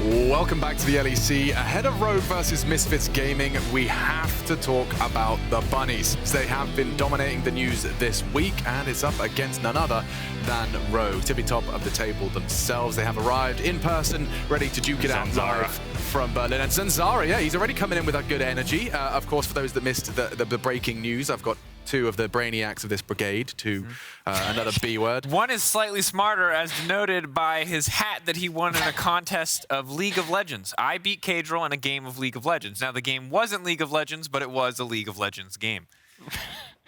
Welcome back to the LEC. Ahead of Rogue versus Misfits Gaming, we have to talk about the Bunnies. They have been dominating the news this week, and it's up against none other than Rogue. Tippy top of the table themselves. They have arrived in person, ready to duke it out live from Berlin. And Zanzarah, yeah, he's already coming in with that good energy. Of course, for those that missed the breaking news, I've got two of the brainiacs of this brigade to another B word. One is slightly smarter, as denoted by his hat that he won in a contest of League of Legends. I beat Caedrel in a game of League of Legends. Now, the game wasn't League of Legends, but it was a League of Legends game.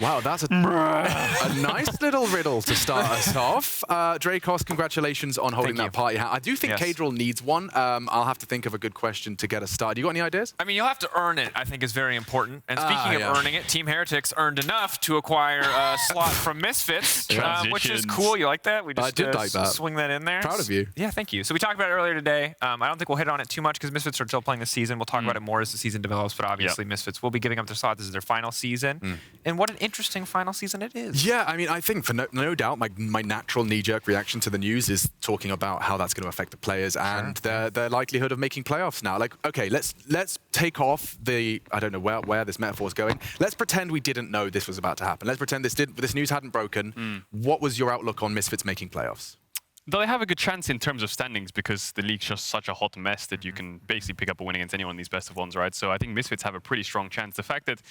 Wow, that's a nice little riddle to start us off. Drakos, congratulations on holding that party hat. I do think Caedrel needs one. I'll have to think of a good question to get us started. You got any ideas? I mean, you'll have to earn it, I think is very important. And speaking of earning it, Team Heretics earned enough to acquire a slot from Misfits, which is cool. You like that? We just like that. Swing that in there. Proud of you. Yeah, thank you. So we talked about it earlier today. I don't think we'll hit on it too much because Misfits are still playing this season. We'll talk about it more as the season develops, but obviously Misfits will be giving up their slot. This is their final season. And what an interesting final season it is. Yeah, I mean, I think for no doubt, my natural knee-jerk reaction to the news is talking about how that's going to affect the players and their likelihood of making playoffs now. Like, okay, let's take off the, I don't know where this metaphor is going. Let's pretend we didn't know this was about to happen. Let's pretend this news hadn't broken. What was your outlook on Misfits making playoffs? They have a good chance in terms of standings because the league's just such a hot mess that you can basically pick up a win against anyone in these best of ones, right? So I think Misfits have a pretty strong chance. The fact that,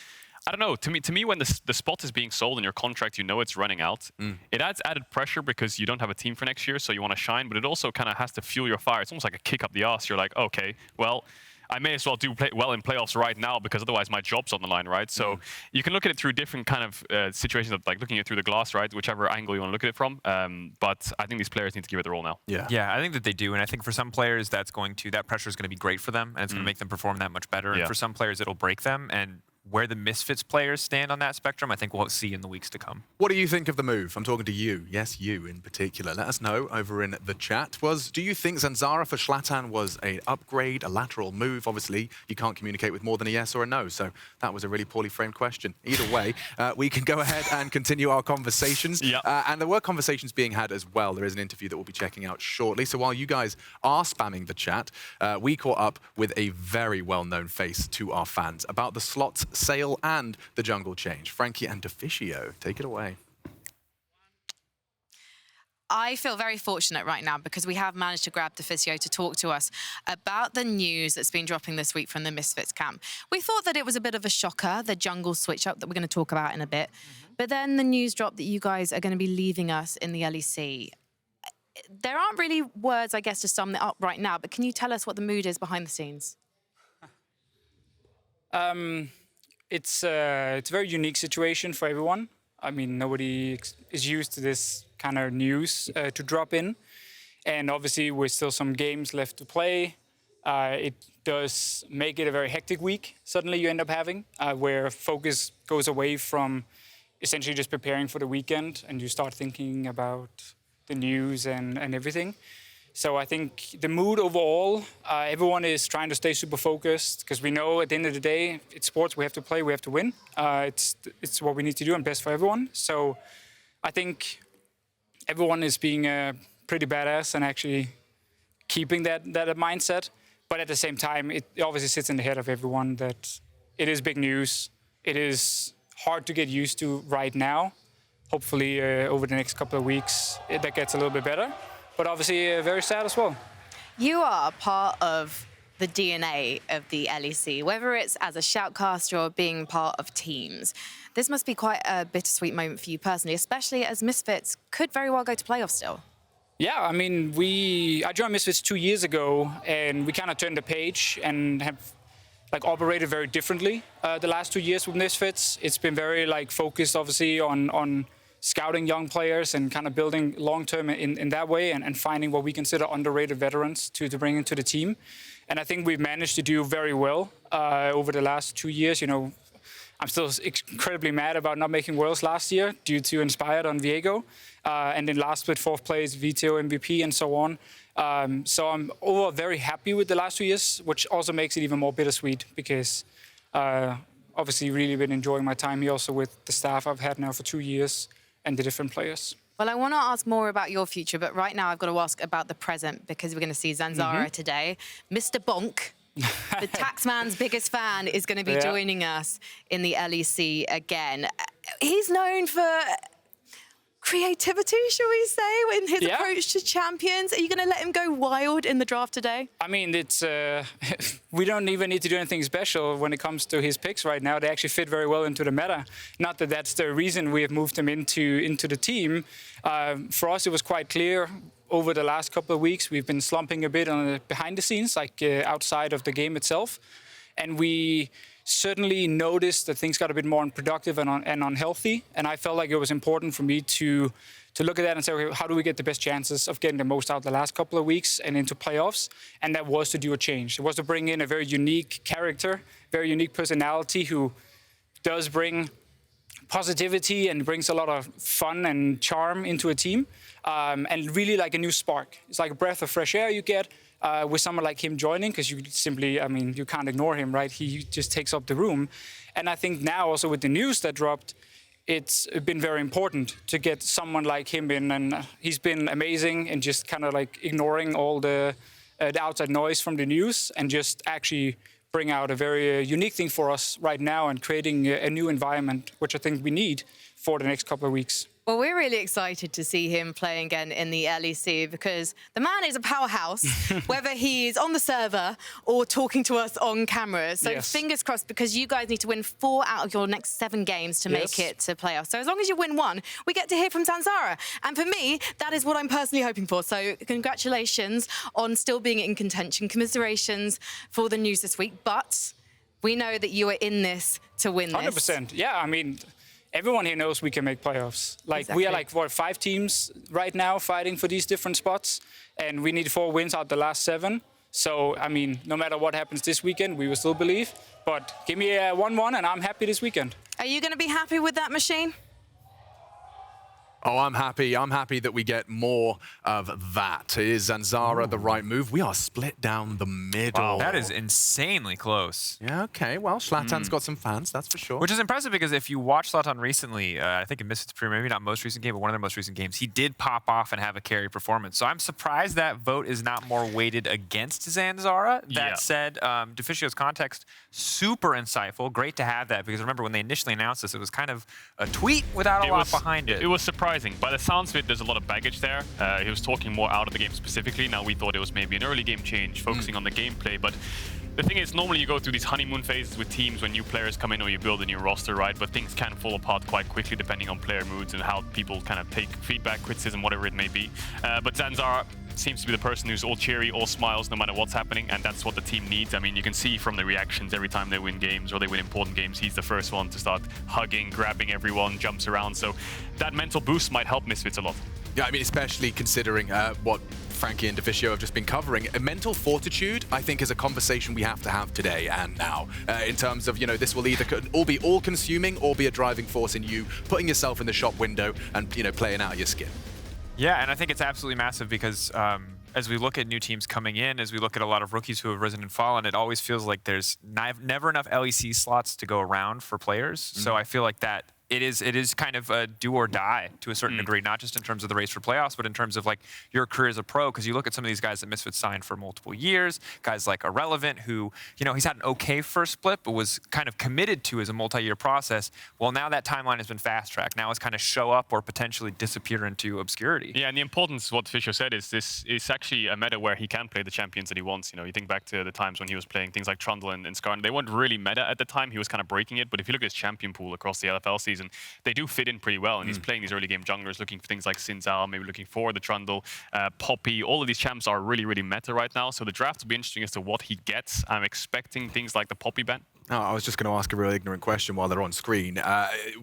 I don't know, to me when the spot is being sold in your contract, you know it's running out. It adds added pressure because you don't have a team for next year, so you want to shine, but it also kind of has to fuel your fire. It's almost like a kick up the ass. You're like, okay, well, I may as well do well in playoffs right now because otherwise my job's on the line, right? So you can look at it through different kind of situations of like looking at it through the glass, right? Whichever angle you want to look at it from. But I think these players need to give it their all now. Yeah, I think that they do. And I think for some players, that pressure is going to be great for them and it's going to make them perform that much better. And for some players, it'll break them. And where the Misfits players stand on that spectrum, I think we'll see in the weeks to come. What do you think of the move? I'm talking to you. Yes, you in particular. Let us know over in the chat. Do you think Zanzarah for Shlatan was an upgrade, a lateral move? Obviously, you can't communicate with more than a yes or a no, so that was a really poorly framed question. Either way, we can go ahead and continue our conversations. And there were conversations being had as well. There is an interview that we'll be checking out shortly. So while you guys are spamming the chat, we caught up with a very well-known face to our fans about the slots sale and the jungle change. Frankie and Vetheo, take it away. I feel very fortunate right now because we have managed to grab Vetheo to talk to us about the news that's been dropping this week from the Misfits camp. We thought that it was a bit of a shocker, the jungle switch up that we're going to talk about in a bit. But then the news dropped that you guys are going to be leaving us in the LEC. There aren't really words, I guess, to sum it up right now, but can you tell us what the mood is behind the scenes? It's a very unique situation for everyone. I mean, nobody is used to this kind of news to drop in. And obviously, with still some games left to play, it does make it a very hectic week. Suddenly, you end up having where focus goes away from essentially just preparing for the weekend, and you start thinking about the news and everything. So I think the mood overall, everyone is trying to stay super focused because we know at the end of the day, it's sports, we have to play, we have to win. It's what we need to do and best for everyone. So I think everyone is being pretty badass and actually keeping that mindset. But at the same time, it obviously sits in the head of everyone that it is big news. It is hard to get used to right now. Hopefully over the next couple of weeks, that gets a little bit better. But obviously very sad as well. You are part of the DNA of the LEC, whether it's as a shoutcaster or being part of teams. This must be quite a bittersweet moment for you personally, especially as Misfits could very well go to playoffs still. Yeah, I mean, I joined Misfits 2 years ago, and we kind of turned the page and have operated very differently the last 2 years with Misfits. It's been very focused, obviously, on scouting young players and kind of building long-term in that way and finding what we consider underrated veterans to bring into the team. And I think we've managed to do very well over the last 2 years. You know, I'm still incredibly mad about not making Worlds last year due to Inspired on Viego. And then last with 4th place, Vetheo MVP and so on. So I'm overall very happy with the last 2 years, which also makes it even more bittersweet because obviously really been enjoying my time here also with the staff I've had now for 2 years and the different players. Well, I want to ask more about your future, but right now I've got to ask about the present because we're going to see Zanzarah today. Mr. Bonk, the Taxman's biggest fan, is going to be joining us in the LEC again. He's known for creativity, shall we say, in his approach to champions. Are you going to let him go wild in the draft today? I mean, it's we don't even need to do anything special when it comes to his picks right now. They actually fit very well into the meta. Not that that's the reason we have moved him into the team. For us, it was quite clear over the last couple of weeks. We've been slumping a bit on the behind the scenes, like outside of the game itself. And we certainly noticed that things got a bit more unproductive and unhealthy. And I felt like it was important for me to look at that and say, okay, how do we get the best chances of getting the most out the last couple of weeks and into playoffs? And that was to do a change. It was to bring in a very unique character, very unique personality who does bring positivity and brings a lot of fun and charm into a team. And really like a new spark. It's like a breath of fresh air you get with someone like him joining, because you simply, I mean, you can't ignore him, right? He just takes up the room. And I think now also with the news that dropped, it's been very important to get someone like him in. And he's been amazing and just kind of like ignoring all the outside noise from the news and just actually bring out a very unique thing for us right now and creating a new environment, which I think we need for the next couple of weeks. Well, we're really excited to see him playing again in the LEC because the man is a powerhouse, whether he's on the server or talking to us on camera. So fingers crossed, because you guys need to win 4 out of your next 7 games to make it to playoffs. So as long as you win 1, we get to hear from Zanzarah. And for me, that is what I'm personally hoping for. So congratulations on still being in contention. Commiserations for the news this week. But we know that you are in this to win this. 100%. Yeah, I mean, everyone here knows we can make playoffs. Like we are like, what, 5 teams right now fighting for these different spots, and we need 4 wins out the last 7. So, I mean, no matter what happens this weekend, we will still believe. But give me a 1-1 and I'm happy this weekend. Are you going to be happy with that machine? Oh, I'm happy. I'm happy that we get more of that. Is Zanzarah the right move? We are split down the middle. Wow, that is insanely close. Yeah, okay. Well, Shlatan's got some fans, that's for sure. Which is impressive because if you watch Shlatan recently, I think in Misfits Premier, maybe not most recent game, but one of their most recent games, he did pop off and have a carry performance. So I'm surprised that vote is not more weighted against Zanzarah. That said, Deficio's context, super insightful. Great to have that, because remember when they initially announced this, it was kind of a tweet without a lot behind it. It was surprising. By the sounds of it, there's a lot of baggage there. He was talking more out of the game specifically. Now we thought it was maybe an early game change, focusing on the gameplay. But the thing is, normally you go through these honeymoon phases with teams when new players come in or you build a new roster, right? But things can fall apart quite quickly depending on player moods and how people kind of take feedback, criticism, whatever it may be. But Zanzarah seems to be the person who's all cheery, all smiles, no matter what's happening, and that's what the team needs. I mean, you can see from the reactions every time they win games or they win important games, he's the first one to start hugging, grabbing everyone, jumps around. So that mental boost might help Misfits a lot. Yeah, I mean, especially considering what Frankie and Vetheo have just been covering. Mental fortitude, I think, is a conversation we have to have today and now. In terms of, you know, this will either all be all-consuming or be a driving force in you putting yourself in the shop window and, you know, playing out your skin. Yeah, and I think it's absolutely massive because as we look at new teams coming in, as we look at a lot of rookies who have risen and fallen, it always feels like there's never enough LEC slots to go around for players. So I feel like that it is kind of a do or die to a certain degree, not just in terms of the race for playoffs, but in terms of like your career as a pro. Because you look at some of these guys that Misfits signed for multiple years, guys like Irrelevant, who, you know, he's had an okay first split, but was kind of committed to as a multi-year process. Well, now that timeline has been fast-tracked. Now it's kind of show up or potentially disappear into obscurity. Yeah, and the importance of what Fischer said is this is actually a meta where he can play the champions that he wants. You know, you think back to the times when he was playing things like Trundle and Skarn. They weren't really meta at the time. He was kind of breaking it. But if you look at his champion pool across the LFL season, they do fit in pretty well, and he's playing these early game junglers, looking for things like Sinzal, maybe looking for the Trundle, Poppy. All of these champs are really, really meta right now, so the draft will be interesting as to what he gets. I'm expecting things like the Poppy ban. Oh, I was just going to ask a really ignorant question while they're on screen.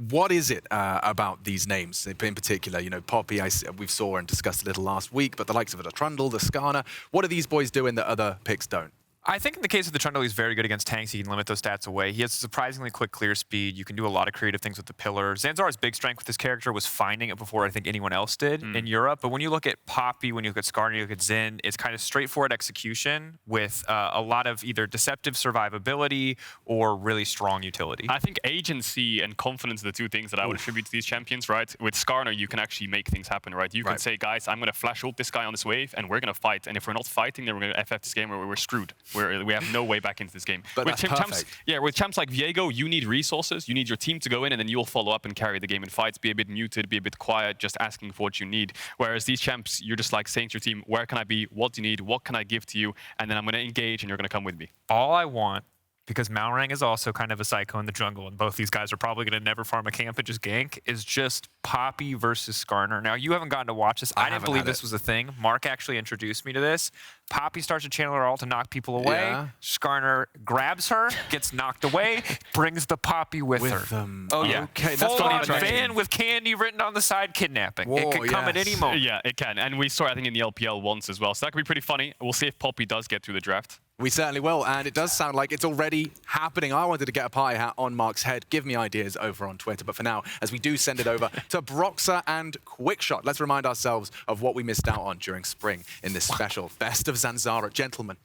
What is it about these names in particular? You know, Poppy, we saw and discussed a little last week, but the likes of the Trundle, the Skarner, what do these boys doing that other picks don't? I think in the case of the Trundle, he's very good against tanks. He can limit those stats away. He has surprisingly quick clear speed. You can do a lot of creative things with the pillar. Zanzarah's big strength with this character was finding it before I think anyone else did in Europe. But when you look at Poppy, when you look at Skarner, you look at Xin, it's kind of straightforward execution with a lot of either deceptive survivability or really strong utility. I think agency and confidence are the two things that I would attribute to these champions, right? With Skarner, you can actually make things happen, right? You can say, guys, I'm going to flash ult this guy on this wave, and we're going to fight. And if we're not fighting, then we're going to FF this game, or we're screwed. We have no way back into this game. But with that's perfect. With champs like Viego, you need resources. You need your team to go in, and then you'll follow up and carry the game in fights. Be a bit muted, be a bit quiet, just asking for what you need. Whereas these champs, you're just like saying to your team, where can I be? What do you need? What can I give to you? And then I'm going to engage, and you're going to come with me. All I want, because Malrang is also kind of a psycho in the jungle, and both these guys are probably going to never farm a camp and just gank, is just Poppy versus Skarner. Now, you haven't gotten to watch this. I didn't believe this was a thing. Mark actually introduced me to this. Poppy starts to channel her ult to knock people away. Yeah. Skarner grabs her, gets knocked away, brings the Poppy with her. Oh, yeah. Okay, that's full-on funny. van with candy written on the side, kidnapping. It could come at any moment. Yeah, it can. And we saw, I think, in the LPL once as well. So that could be pretty funny. We'll see if Poppy does get through the draft. We certainly will, and it does sound like it's already happening. I wanted to get a pie hat on Mark's head. Give me ideas over on Twitter. But for now, as we do send it over to Broxah and Quickshot, let's remind ourselves of what we missed out on during spring in this special Best of Zanzarah. Gentlemen,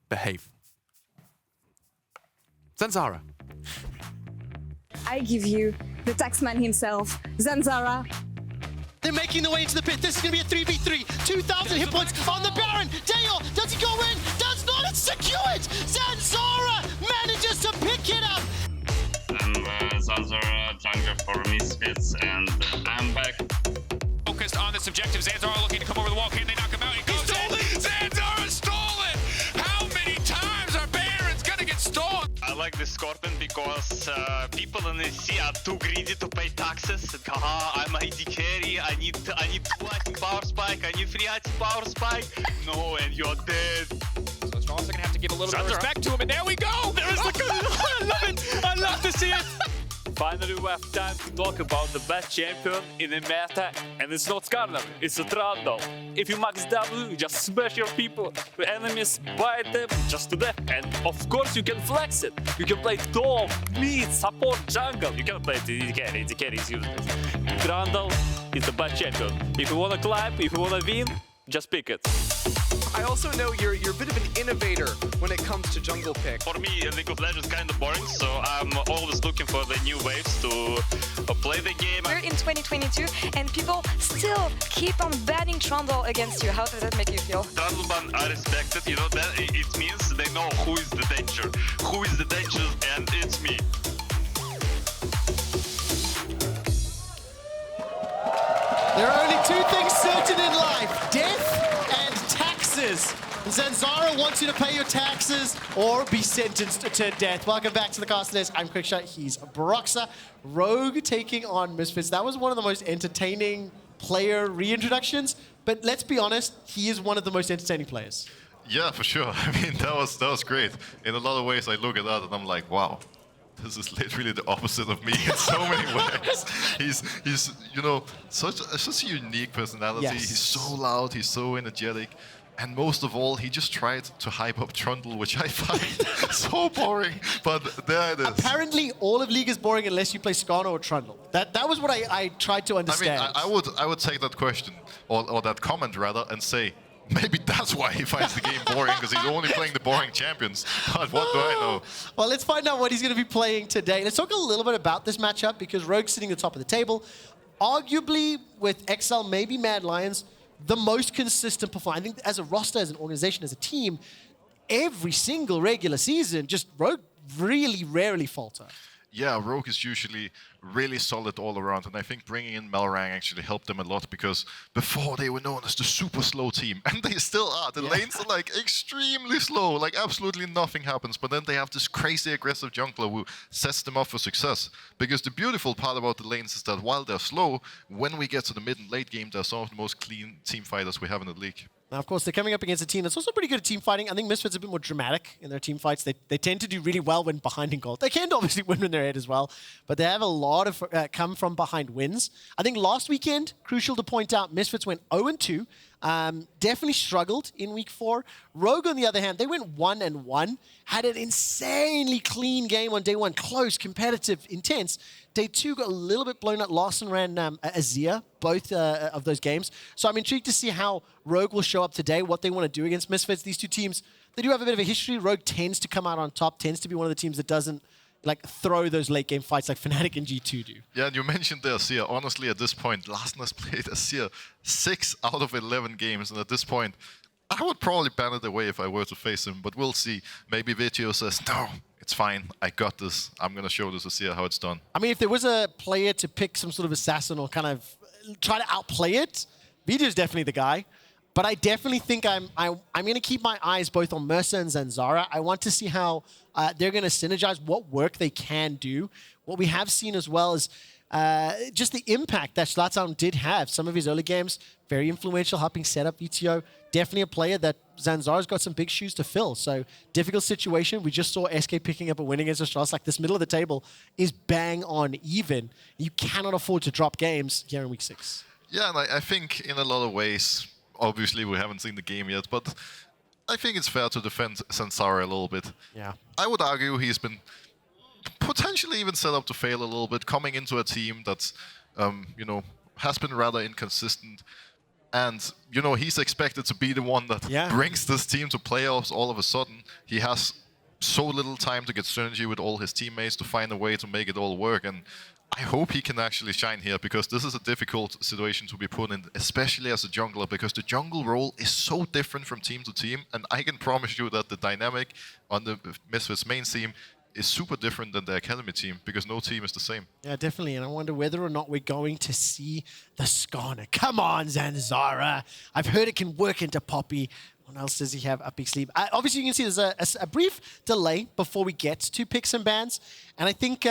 behave. Zanzarah. I give you the taxman himself, Zanzarah. They're making their way into the pit. This is going to be a 3v3. 2,000 hit points on the Baron. Dale, does he go in? Does not. It's secured. Zanzarah manages to pick it up. I'm Zanzarah, jungler for Misfits, and I'm back. Focused on this objective. Zanzarah looking to come over the wall. Can they knock him out? He goes in. Zanzarah stolen. How many times are Barons going to get stolen? I like this Scorpion because people in the sea are too greedy to pay taxes. Haha, I'm AD carry. I need 2 item power spike. I need 3 item power spike. No, and you're dead. So Strong's going to have to give a little bit of respect to him, and there we go. There is the I love it. I love to see it. Finally, we have time to talk about the best champion in the meta, and it's not Skarner, it's a Trundle. If you max W, you just smash your people, the enemies, bite them just to death. And of course, you can flex it. You can play top, mid, support, jungle. You can play AD carry, AD carry is useless. Trundle is the best champion. If you want to climb, if you want to win, just pick it. I also know you're a bit of an innovator when it comes to jungle pick. For me, League of Legends is kind of boring, so I'm always looking for the new waves to play the game. We're in 2022 and people still keep on banning Trundle against you. How does that make you feel? Trundle ban are respected, you know, that it means they know who is the danger. Who is the danger, and it's me. There are only 2 things certain in life, death and taxes. Zanzarah wants you to pay your taxes or be sentenced to death. Welcome back to the Cast List. I'm Quickshot, he's Broxah. Rogue taking on Misfits. That was one of the most entertaining player reintroductions, but let's be honest, he is one of the most entertaining players. Yeah, for sure. I mean, that was great. In a lot of ways, I look at that and I'm like, wow. This is literally the opposite of me in so many ways. He's you know, such a unique personality. Yes. He's so loud, he's so energetic. And most of all, he just tried to hype up Trundle, which I find so boring. But there it is. Apparently, all of League is boring unless you play Skarner or Trundle. That was what I tried to understand. I mean, I would take that question, or that comment rather, and say, maybe that's why he finds the game boring, because he's only playing the boring champions. But what do I know? Well, let's find out what he's going to be playing today. Let's talk a little bit about this matchup, because Rogue's sitting at the top of the table. Arguably, with XL, maybe Mad Lions, the most consistent performance. I think as a roster, as an organization, as a team, every single regular season, just Rogue really rarely falter. Yeah, Rogue is usually really solid all around, and I think bringing in Malrang actually helped them a lot, because before they were known as the super slow team, and they still are. The lanes are like extremely slow, like absolutely nothing happens, but then they have this crazy aggressive jungler who sets them up for success. Because the beautiful part about the lanes is that while they're slow, when we get to the mid and late game, they're some of the most clean team fighters we have in the league. Now, of course, they're coming up against a team that's also pretty good at team fighting. I think Misfits are a bit more dramatic in their team fights. They tend to do really well when behind in gold. They can obviously win when they're ahead as well, but they have a lot of come from behind wins. I think last weekend, crucial to point out, Misfits went 0-2 Definitely struggled in week 4. Rogue, on the other hand, they went 1-1, had an insanely clean game on day 1, close, competitive, intense. Day 2 got a little bit blown up. Larssen ran Azir, both of those games. So I'm intrigued to see how Rogue will show up today, what they want to do against Misfits. These two teams, they do have a bit of a history. Rogue tends to come out on top, tends to be one of the teams that doesn't like throw those late game fights like Fnatic and G2 do. Yeah, and you mentioned the Azir. Honestly, at this point, Larssen has played Azir 6 out of 11 games, and at this point, I would probably ban it away if I were to face him, but we'll see. Maybe Vetheo says, no, it's fine, I got this. I'm going to show this Azir how it's done. I mean, if there was a player to pick some sort of assassin or kind of try to outplay it, Vetheo's definitely the guy. But I definitely think I'm going to keep my eyes both on Mersa and Zanzarah. I want to see how they're going to synergize, what work they can do. What we have seen as well is just the impact that Shlatan did have. Some of his early games, very influential, helping set up Vetheo. Definitely a player that Zanzarah's got some big shoes to fill. So difficult situation. We just saw SK picking up a win against Australis. Like this middle of the table is bang on even. You cannot afford to drop games here in week 6. Yeah, and I think in a lot of ways, obviously we haven't seen the game yet, but I think it's fair to defend Zanzarah a little bit. Yeah. I would argue he's been potentially even set up to fail a little bit, coming into a team that's, you know, has been rather inconsistent. And, you know, he's expected to be the one that brings this team to playoffs all of a sudden. He has so little time to get synergy with all his teammates to find a way to make it all work. And I hope he can actually shine here, because this is a difficult situation to be put in, especially as a jungler, because the jungle role is so different from team to team. And I can promise you that the dynamic on the Misfits main team is super different than the Academy team, because no team is the same. Yeah, definitely. And I wonder whether or not we're going to see the Skarner. Come on, Zanzarah. I've heard it can work into Poppy. What else does he have up his sleeve? Obviously, you can see there's a brief delay before we get to picks and bans. And I think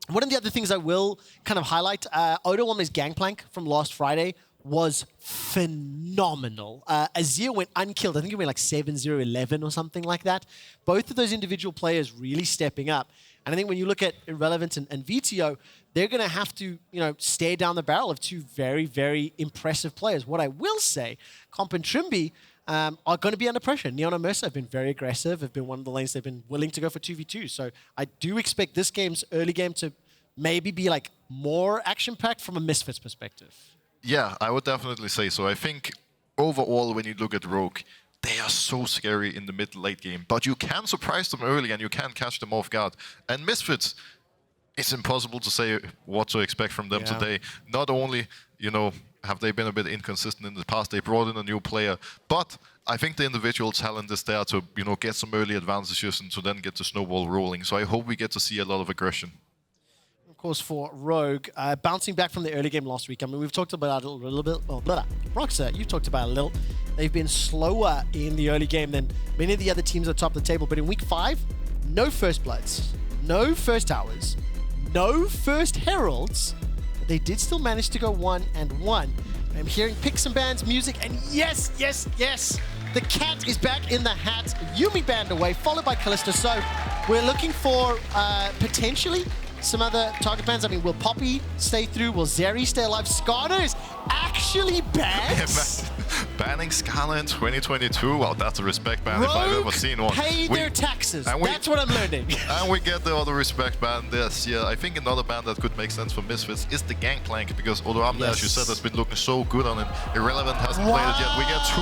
one of the other things I will kind of highlight, Odoamne's Gangplank from last Friday was phenomenal. Azir went unkilled. I think it went like 7-0-11 or something like that. Both of those individual players really stepping up. And I think when you look at Irrelevant and Vetheo, they're going to have to, you know, stare down the barrel of two very, very impressive players. What I will say, Comp and Trymbi are going to be under pressure. Neon and Mersa have been very aggressive, have been one of the lanes they've been willing to go for 2v2. So I do expect this game's early game to maybe be like more action-packed from a Misfits perspective. Yeah, I would definitely say so. I think overall, when you look at Rogue, they are so scary in the mid-late game. But you can surprise them early and you can catch them off guard. And Misfits, it's impossible to say what to expect from them today. Not only, you know, have they been a bit inconsistent in the past, they brought in a new player, but I think the individual talent is there to, you know, get some early advantages and to then get the snowball rolling. So I hope we get to see a lot of aggression. Of course, for Rogue, bouncing back from the early game last week. I mean, we've talked about it a little bit. Oh, Broxah, you've talked about it a little. They've been slower in the early game than many of the other teams at the top of the table. But in week 5, no First Bloods, no First Towers, no First Heralds. But they did still manage to go 1-1. I'm hearing picks and bans, music, and yes, yes, yes, the cat is back in the hat. Yuumi banned away, followed by Kalista. So we're looking for potentially some other target bans. I mean, will Poppy stay through? Will Zeri stay alive? Skarner is actually banned. Banning Skarner in 2022? Well, that's a respect ban if I've ever seen one. Pay their taxes. That's what I'm learning. And we get the other respect ban this year. I think another ban that could make sense for Misfits is the Gangplank, because Odoamne, as you said, has been looking so good on it. Irrelevant hasn't played it yet. We get 2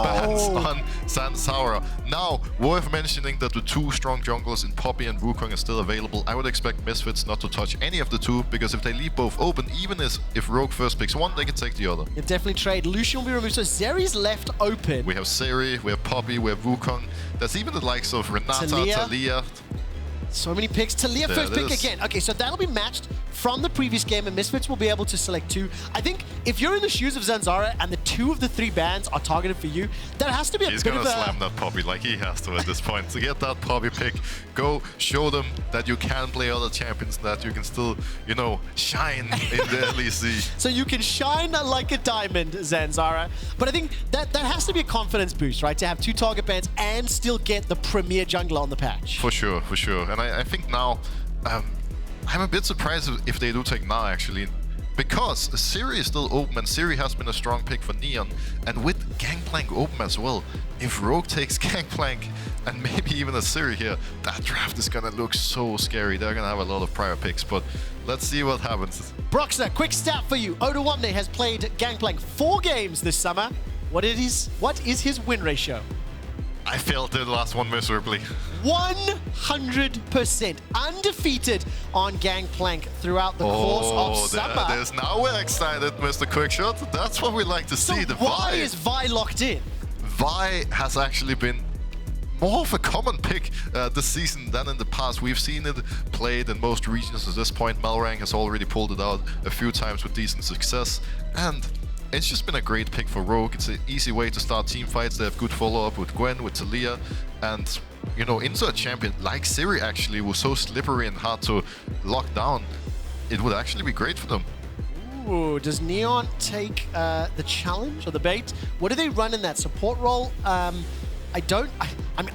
bans on Zanzarah. Now, worth mentioning that the 2 strong junglers in Poppy and Wukong are still available. I would expect Misfits not to touch any of the 2, because if they leave both open, even if Rogue first picks one, they can take the other. You definitely trade. Lucian will be removed, so Zeri's left open. We have Zeri, we have Poppy, we have Wukong. There's even the likes of Renata, Taliyah. So many picks. Taliyah first pick again. Okay, so that'll be matched from the previous game, and Misfits will be able to select 2. I think if you're in the shoes of Zanzarah and the 2 of the 3 bans are targeted for you, that has to be a bit of a... He's gonna slam that Poppy like he has to at this point. To get that Poppy pick, go show them that you can play other champions, that you can still, you know, shine in the LEC. So you can shine like a diamond, Zanzarah. But I think that has to be a confidence boost, right? To have 2 target bans and still get the premier jungler on the patch. For sure, for sure. And I think now, I'm a bit surprised if they do take Gnar, actually. because Zeri is still open and Zeri has been a strong pick for Neon. And with Gangplank open as well, if Rogue takes Gangplank and maybe even a Zeri here, that draft is gonna look so scary. They're gonna have a lot of prior picks, but let's see what happens. Broxah, quick stat for you. Odoamne has played Gangplank 4 games this summer. What is his win ratio? I failed the last one miserably. 100% undefeated on Gangplank throughout the course of summer. There's now we're excited, Mr. Quickshot. That's what we like to see. So the why Vi. is Vi locked in? Vi has actually been more of a common pick this season than in the past. We've seen it played in most regions at this point. Malrang has already pulled it out a few times with decent success, and it's just been a great pick for Rogue. It's an easy way to start team fights. They have good follow-up with Gwen, with Taliyah, and you know, into a champion like Zeri actually was so slippery and hard to lock down. It would actually be great for them. Ooh, does Neon take the challenge or the bait? What do they run in that support role? I'm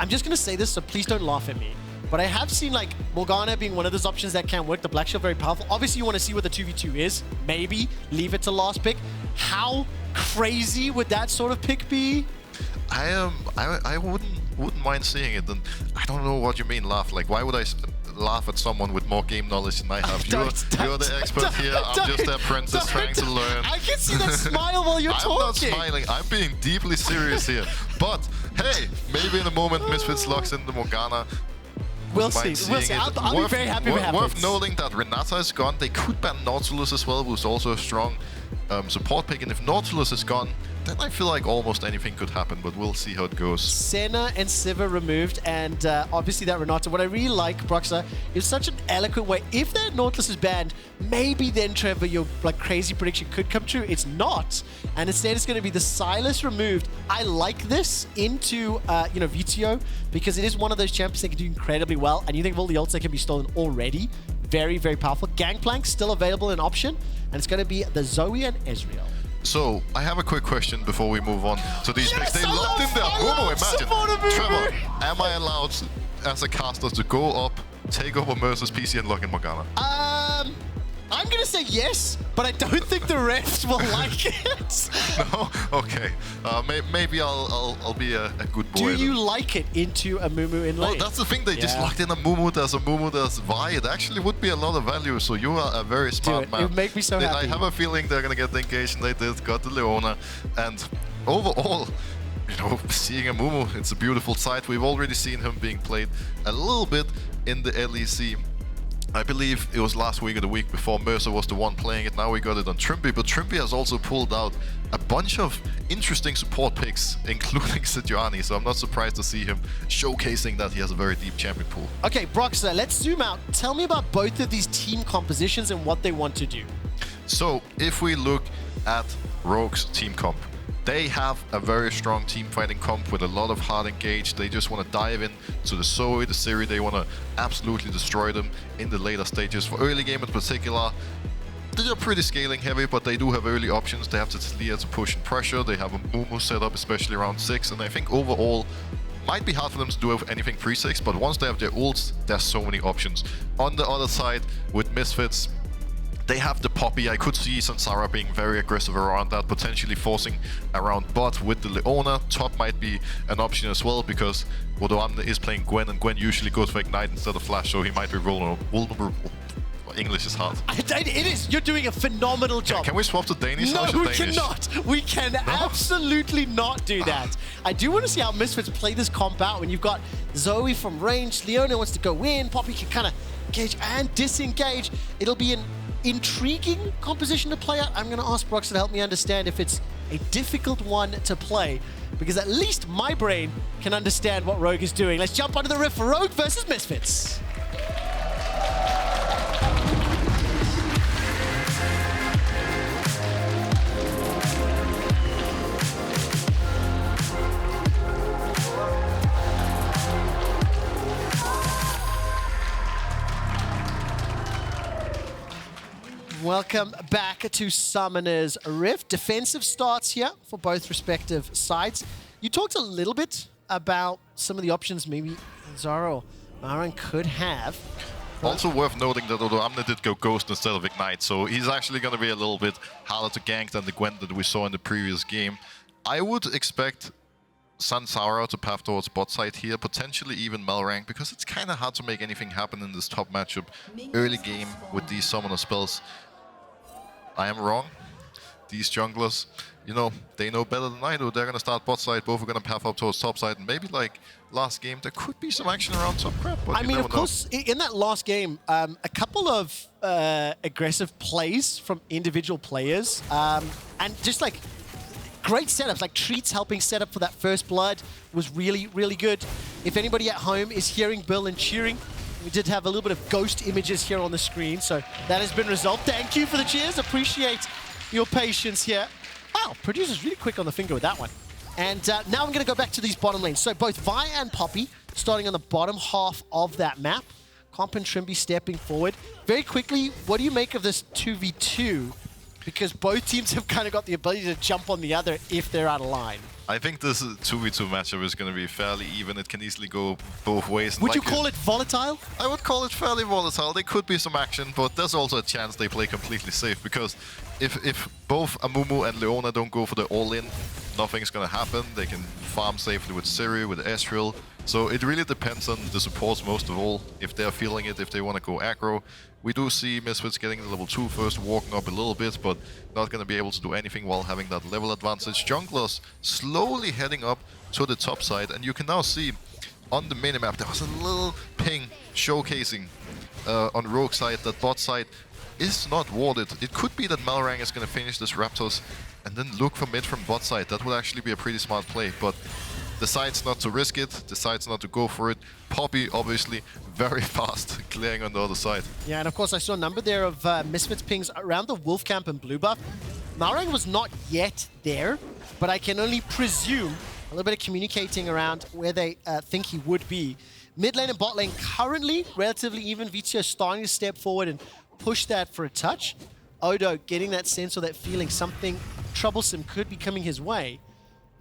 just gonna say this, so please don't laugh at me. But I have seen like Morgana being one of those options that can work. The Black Shield very powerful. Obviously, you want to see what the 2v2 is. Maybe leave it to last pick. How crazy would that sort of pick be? I wouldn't mind seeing it. And I don't know what you mean laugh. Like, why would I laugh at someone with more game knowledge than I have? You're the expert here. I'm just the apprentice trying to learn. I can see that smile while you're talking. I'm not smiling. I'm being deeply serious here. But hey, maybe in a moment Misfits locks in the Morgana. We'll see. We'll see. I'll be very happy if it happens. Worth noting that Renata is gone. They could ban Nautilus as well, who's also a strong support pick. And if Nautilus is gone, then I feel like almost anything could happen, but we'll see how it goes. Senna and Siva removed, and obviously that Renata. What I really like, Broxah, is such an eloquent way. If that Nautilus is banned, maybe then, Trevor, your like crazy prediction could come true. It's not, and instead it's going to be the Sylas removed. I like this into Vetheo, because it is one of those champions that can do incredibly well, and you think of all the ults that can be stolen already. Very, very powerful. Gangplank still available in option, and it's going to be the Zoe and Ezreal. So, I have a quick question before we move on to these picks. They locked in their Amumu, imagine. Trevor, am I allowed as a caster to go up, take over Mersa's PC and lock in Morgana? I'm going to say yes, but I don't think the refs will like it. No? Okay. Maybe I'll be a good boy. Do you like it into Amumu in lane? Well, that's the thing. They just locked in Amumu. There's Vi. It actually would be a lot of value. So you are a very smart man. It would make me so happy. I have a feeling they're going to get the engagement they did, got the Leona. And overall, you know, seeing Amumu, it's a beautiful sight. We've already seen him being played a little bit in the LEC. I believe it was last week or the week before. Mersa was the one playing it. Now we got it on Trymbi, but Trymbi has also pulled out a bunch of interesting support picks, including Sejuani, so I'm not surprised to see him showcasing that he has a very deep champion pool. Okay, Broxah, let's zoom out. Tell me about both of these team compositions and what they want to do. So, if we look at Rogue's team comp, they have a very strong team fighting comp with a lot of hard engage. They just want to dive in to the Zoe, the Zeri. They want to absolutely destroy them in the later stages. For early game in particular, they are pretty scaling heavy, but they do have early options. They have the Taliyah to push and pressure. They have a Amumu set up, especially around 6. And I think overall, might be hard for them to do anything pre-6, but once they have their ults, there's so many options. On the other side, with Misfits, they have the Poppy. I could see Zanzarah being very aggressive around that, potentially forcing around bot with the Leona. Top might be an option as well, because Odoamne is playing Gwen, and Gwen usually goes for Ignite instead of Flash, so he might be vulnerable. English is hard. It is. You're doing a phenomenal job. Can we swap to Danish? No, we cannot. We can absolutely not do that. I do want to see how Misfits play this comp out when you've got Zoe from range, Leona wants to go in, Poppy can kind of engage and disengage. It'll be an intriguing composition to play out. I'm going to ask Broxah to help me understand if it's a difficult one to play, because at least my brain can understand what Rogue is doing. Let's jump onto the riff for Rogue versus Misfits. Welcome back to Summoner's Rift. Defensive starts here for both respective sides. You talked a little bit about some of the options maybe Zara or Malrang could have. Also worth noting that Odoamne did go Ghost instead of Ignite, so he's actually going to be a little bit harder to gank than the Gwen that we saw in the previous game. I would expect Zanzarah to path towards bot side here, potentially even Malrang, because it's kind of hard to make anything happen in this top matchup early game with these summoner spells. I am wrong. These junglers, you know, they know better than I do. They're going to start bot side, both are going to path up towards top side, and maybe like last game, there could be some action around top crap. But I mean, of course, in that last game, a couple of aggressive plays from individual players, and just like great setups, like Treats helping set up for that first blood was really, really good. If anybody at home is hearing Bill and cheering, we did have a little bit of ghost images here on the screen, so that has been resolved. Thank you for the cheers. Appreciate your patience here. Wow, producer's really quick on the finger with that one. And now I'm going to go back to these bottom lanes. So both Vi and Poppy starting on the bottom half of that map. Comp and Trymbi stepping forward. Very quickly, what do you make of this 2v2? Because both teams have kind of got the ability to jump on the other if they're out of line. I think this 2v2 matchup is going to be fairly even. It can easily go both ways. Would you call it volatile? I would call it fairly volatile. There could be some action, but there's also a chance they play completely safe, because if both Amumu and Leona don't go for the all-in, nothing's going to happen. They can farm safely with Zeri, with Ezreal. So it really depends on the supports most of all, if they're feeling it, if they want to go aggro. We do see Misfits getting the level 2 first, walking up a little bit, but not going to be able to do anything while having that level advantage. Junglers slowly heading up to the top side, and you can now see on the minimap there was a little ping showcasing on Rogue side that bot side is not warded. It could be that Malrang is going to finish this Raptors and then look for mid from bot side. That would actually be a pretty smart play, but decides not to risk it, decides not to go for it. Poppy, obviously, very fast, clearing on the other side. Yeah, and of course I saw a number there of Misfits pings around the Wolf Camp and Blue Buff. Malrang was not yet there, but I can only presume a little bit of communicating around where they think he would be. Mid lane and bot lane currently relatively even. Vetheo starting to step forward and push that for a touch. Odo getting that sense or that feeling something troublesome could be coming his way.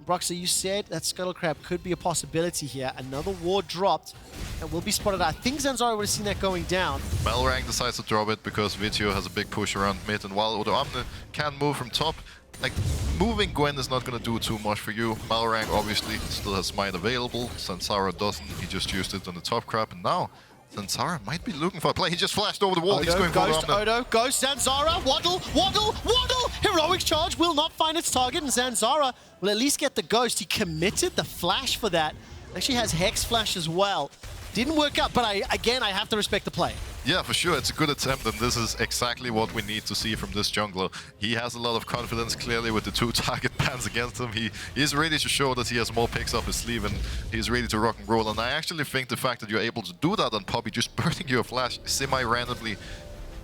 Broxah, you said that Scuttle Crab could be a possibility here. Another ward dropped and will be spotted. I think Zanzarah would have seen that going down. Malrang decides to drop it because Vetheo has a big push around mid, and while Odoamne can move from top, like, moving Gwen is not going to do too much for you. Malrang obviously still has Smite available. Zanzarah doesn't. He just used it on the top crab, and now Zanzarah might be looking for a play. He just flashed over the wall. Odo, He's going for Ghost, Odo, Ghost, Zanzarah, waddle, waddle, waddle! Heroic charge will not find its target, and Zanzarah will at least get the Ghost. He committed the flash for that. Actually has Hex Flash as well. Didn't work out, but again, I have to respect the play. Yeah, for sure. It's a good attempt, and this is exactly what we need to see from this jungler. He has a lot of confidence, clearly, with the 2 target bans against him. He is ready to show that he has more picks up his sleeve, and he's ready to rock and roll. And I actually think the fact that you're able to do that on Poppy, just burning your flash semi-randomly,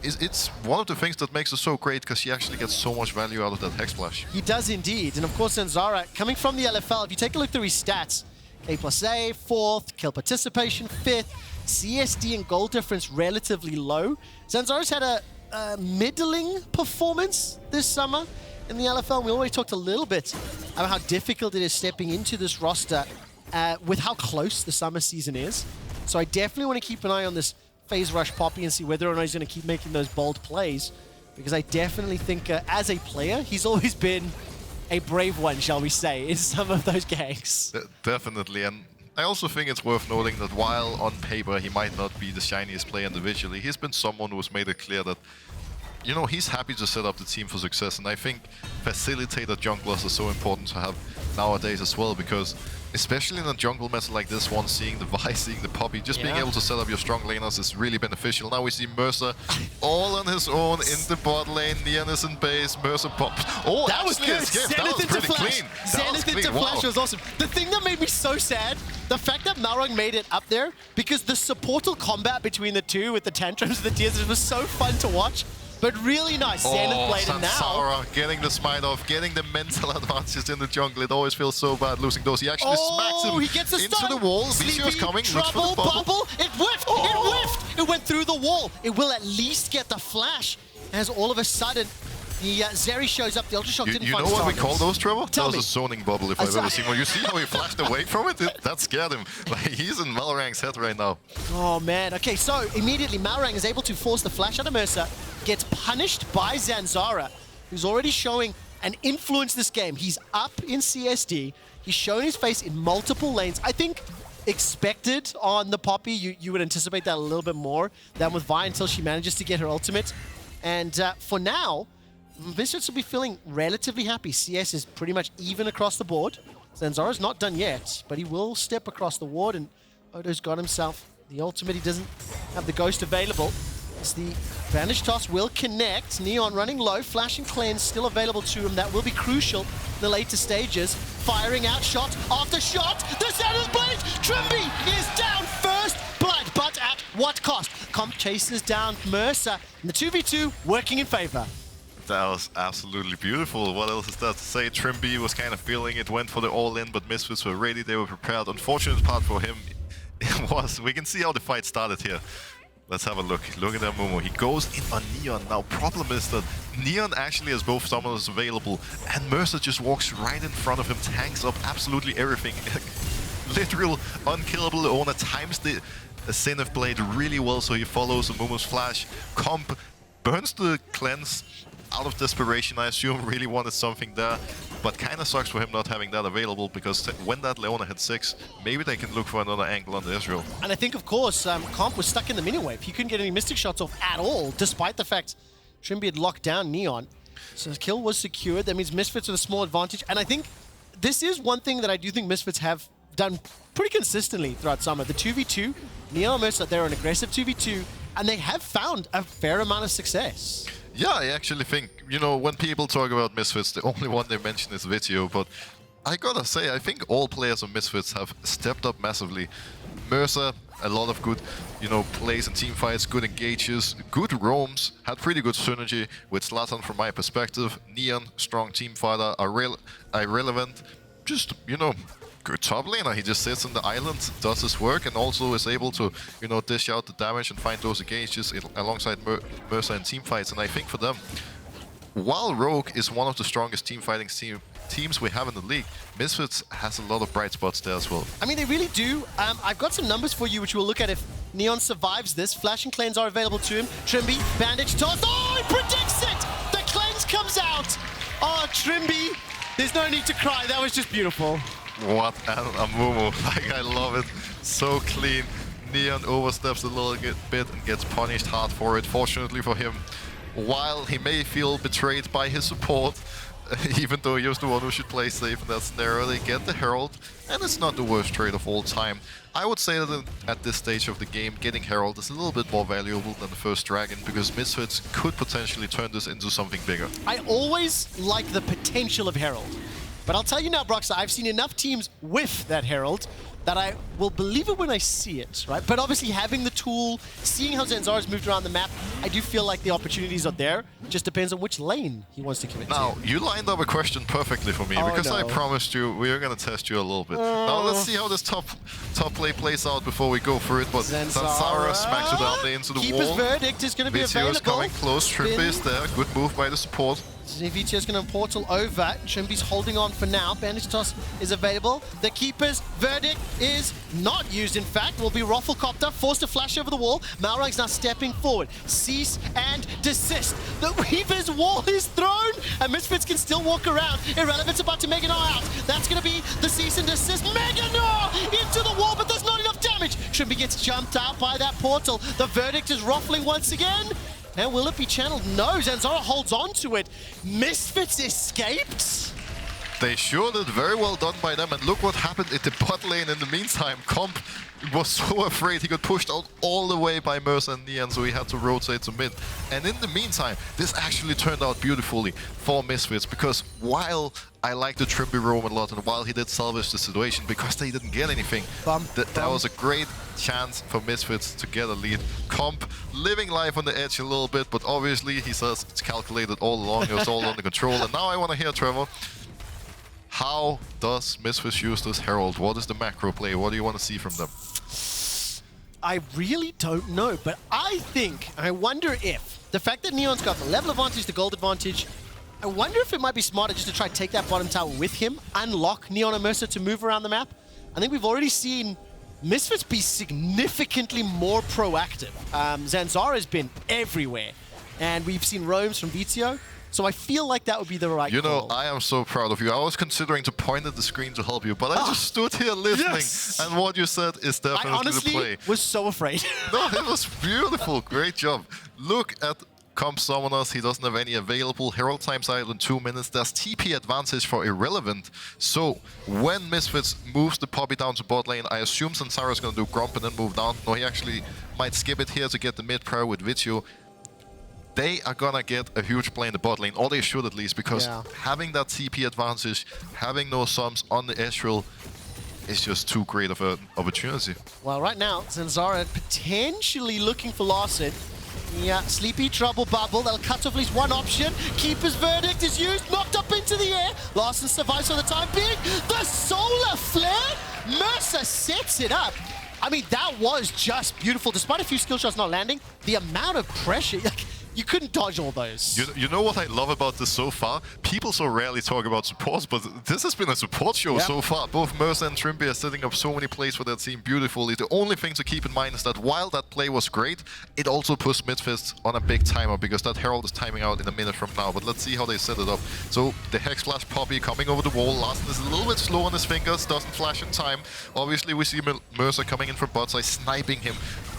it's one of the things that makes it so great, because he actually gets so much value out of that Hex Flash. He does indeed. And of course, Zanzarah, coming from the LFL, if you take a look through his stats, A+A, 4th, kill participation, 5th, CSD and goal difference relatively low. Zanzarah's had a middling performance this summer in the LFL. We already talked a little bit about how difficult it is stepping into this roster with how close the summer season is. So I definitely want to keep an eye on this phase rush Poppy and see whether or not he's going to keep making those bold plays, because I definitely think as a player, he's always been a brave one, shall we say, in some of those ganks. Definitely, and I also think it's worth noting that while on paper he might not be the shiniest player individually, he's been someone who's made it clear that, you know, he's happy to set up the team for success. And I think facilitator junglers are so important to have nowadays as well, because especially in a jungle meta like this one, seeing the Vi, seeing the Poppy, just being able to set up your strong laners is really beneficial. Now we see Mersa all on his own in the bot lane, near innocent base. Mersa pops. Oh, that was good. Zenith into flash. Zenith into flash was awesome. The thing that made me so sad, the fact that Malrang made it up there, because the supportal combat between the two with the tantrums and the tears was so fun to watch. But really nice. Zenith played it now. Zanzarah getting the smite off, getting the mental advantages in the jungle. It always feels so bad losing those. He actually smacks him he gets a into stun. the wall. Vetheo coming, looks for the bubble. It whiffed! It whiffed! It went through the wall. It will at least get the flash, as all of a sudden The Zeri shows up, the Ultra Shock didn't You find know what we targets. call those, Trevor? Tell That was me. a zoning bubble if I've ever seen one. You see how he flashed away from it? That scared him. Like, he's in Malrang's head right now. Oh man, okay, so immediately Malrang is able to force the flash out of Mersa, gets punished by Zanzarah, who's already showing an influence this game. He's up in CSD, he's shown his face in multiple lanes. I think expected on the Poppy, you would anticipate that a little bit more than with Vi until she manages to get her ultimate. And for now, Misfits will be feeling relatively happy. CS is pretty much even across the board. Zanzarah's not done yet, but he will step across the ward, and Odo's got himself the ultimate. He doesn't have the ghost available. As the Bandage Toss will connect. Neon running low, Flash and Cleanse still available to him. That will be crucial in the later stages. Firing out shot after shot. The Santa's Blade! Trymbi is down first blood, but at what cost? Comp chases down Mersa, and the 2v2 working in favor. That was absolutely beautiful. What else is there to say? Trymbi was kind of feeling it, went for the all-in, but Misfits were ready, they were prepared. Unfortunate part for him was, we can see how the fight started here. Let's have a look. Look at Amumu. He goes in on Neon. Now, problem is that Neon actually has both summoners available, and Mersa just walks right in front of him, tanks up absolutely everything. Literal unkillable Leona times the Zenith Blade really well, so he follows Amumu's flash. Comp burns the cleanse out of desperation, I assume, really wanted something there, but kind of sucks for him not having that available, because when that Leona hit 6, maybe they can look for another angle on the Ezreal. And I think, of course, Comp was stuck in the mini wave. He couldn't get any Mystic shots off at all, despite the fact Trymbi had locked down Neon. So his kill was secured. That means Misfits with a small advantage. And I think this is one thing that I do think Misfits have done pretty consistently throughout summer. The 2v2, Neon and Mersa, they're an aggressive 2v2, and they have found a fair amount of success. Yeah, I actually think, you know, when people talk about Misfits, the only one they mention is Vetheo, but I gotta say, I think all players of Misfits have stepped up massively. Mersa, a lot of good, you know, plays and team fights, good engages, good roams, had pretty good synergy with Shlatan from my perspective. Neon, strong team fighter, irrelevant, just, you know, good top laner. He just sits on the island, does his work, and also is able to, you know, dish out the damage and find those engages alongside Mersa in team fights. And I think for them, while Rogue is one of the strongest team fighting teams we have in the league, Misfits has a lot of bright spots there as well. I mean, they really do. I've got some numbers for you, which we'll look at if Neon survives this. Flash and Cleanse are available to him. Trymbi, Bandage Toss. Oh, he predicts it! The Cleanse comes out! Oh, Trymbi, there's no need to cry. That was just beautiful. What an Amumu. Like, I love it. So clean. Neon oversteps a little bit and gets punished hard for it. Fortunately for him, while he may feel betrayed by his support, even though he was the one who should play safe in that scenario, they get the Herald, and it's not the worst trade of all time. I would say that at this stage of the game, getting Herald is a little bit more valuable than the first Dragon, because Misfits could potentially turn this into something bigger. I always like the potential of Herald. But I'll tell you now, Broxah, I've seen enough teams whiff that Herald that I will believe it when I see it, right? But obviously having the tool, seeing how Zanzarah's moved around the map, I do feel like the opportunities are there. It just depends on which lane he wants to commit to. Now, you lined up a question perfectly for me, because I promised you we are going to test you a little bit. Now, let's see how this top play plays out before we go for it. But Zanzarah smacks Odoamne into the Keeper's wall. verdict is going to be Vetheo available. is coming close. Trymbi is there. Good move by the support. Vetheo is going to portal over. Trymbi's holding on for now. Bandage Toss is available. The Keeper's verdict is not used, in fact. Will be Rafflecopter, forced to flash over the wall. Malrang's now stepping forward. Cease and desist. The Weaver's wall is thrown, and Misfits can still walk around. Irrelevant's about to make an eye out. That's going to be the cease and desist. Mega Gnar into the wall, but there's not enough damage. Trymbi gets jumped out by that portal. The verdict is ruffling once again. And will it be channeled? No, Zanzarah holds on to it. Misfits escaped? They sure did. Very well done by them. And look what happened at the bot lane in the meantime. Comp was so afraid he got pushed out all the way by Mersa and Neon, so he had to rotate to mid. And in the meantime, this actually turned out beautifully for Misfits, because while I like the Trymbi roam a lot, and while he did salvage the situation because they didn't get anything, that was a great chance for Misfits to get a lead. Comp living life on the edge a little bit, but obviously he says it's calculated all along, it was all under control. And now I want to hear, Trevor, how does Misfits use this Herald? What is the macro play? What do you want to see from them? I really don't know, but I wonder if the fact that Neon's got the level advantage, the gold advantage, I wonder if it might be smarter just to try to take that bottom tower with him, unlock Neon and Mersa to move around the map. I think we've already seen Misfits be significantly more proactive. Zanzarah has been everywhere, and we've seen roams from Vetheo, so I feel like that would be the right call. You know, I am so proud of you. I was considering to point at the screen to help you, but I just stood here listening, and what you said is definitely the play. I honestly was so afraid. No, it was beautiful. Great job. Look at Comp Summoners. He doesn't have any available. Herald times out in 2 minutes. There's TP advantage for Irrelevant. So when Misfits moves the Poppy down to bot lane, I assume Zanzarah is going to do Gromp and then move down. No, he actually might skip it here to get the mid prior with Vetheo. They are going to get a huge play in the bot lane, or they should at least, because having that TP advantage, having no sums on the Ezreal, is just too great of an opportunity. Well, right now, Zanzarah potentially looking for Larssen. Yeah, Sleepy Trouble Bubble, they'll cut off at least one option. Keeper's Verdict is used, knocked up into the air. Larssen survives for the time being. The Solar Flare! Mersa sets it up. I mean, that was just beautiful. Despite a few skill shots not landing, the amount of pressure, you couldn't dodge all those. You know what I love about this so far? People so rarely talk about supports, but this has been a support show so far. Both Mersa and Trymbi are setting up so many plays for their team beautifully. The only thing to keep in mind is that while that play was great, it also puts Misfits on a big timer, because that Herald is timing out in a minute from now. But let's see how they set it up. So the Hex Flash Poppy coming over the wall. Larssen is a little bit slow on his fingers, doesn't flash in time. Obviously we see Mersa coming in from bot side, sniping him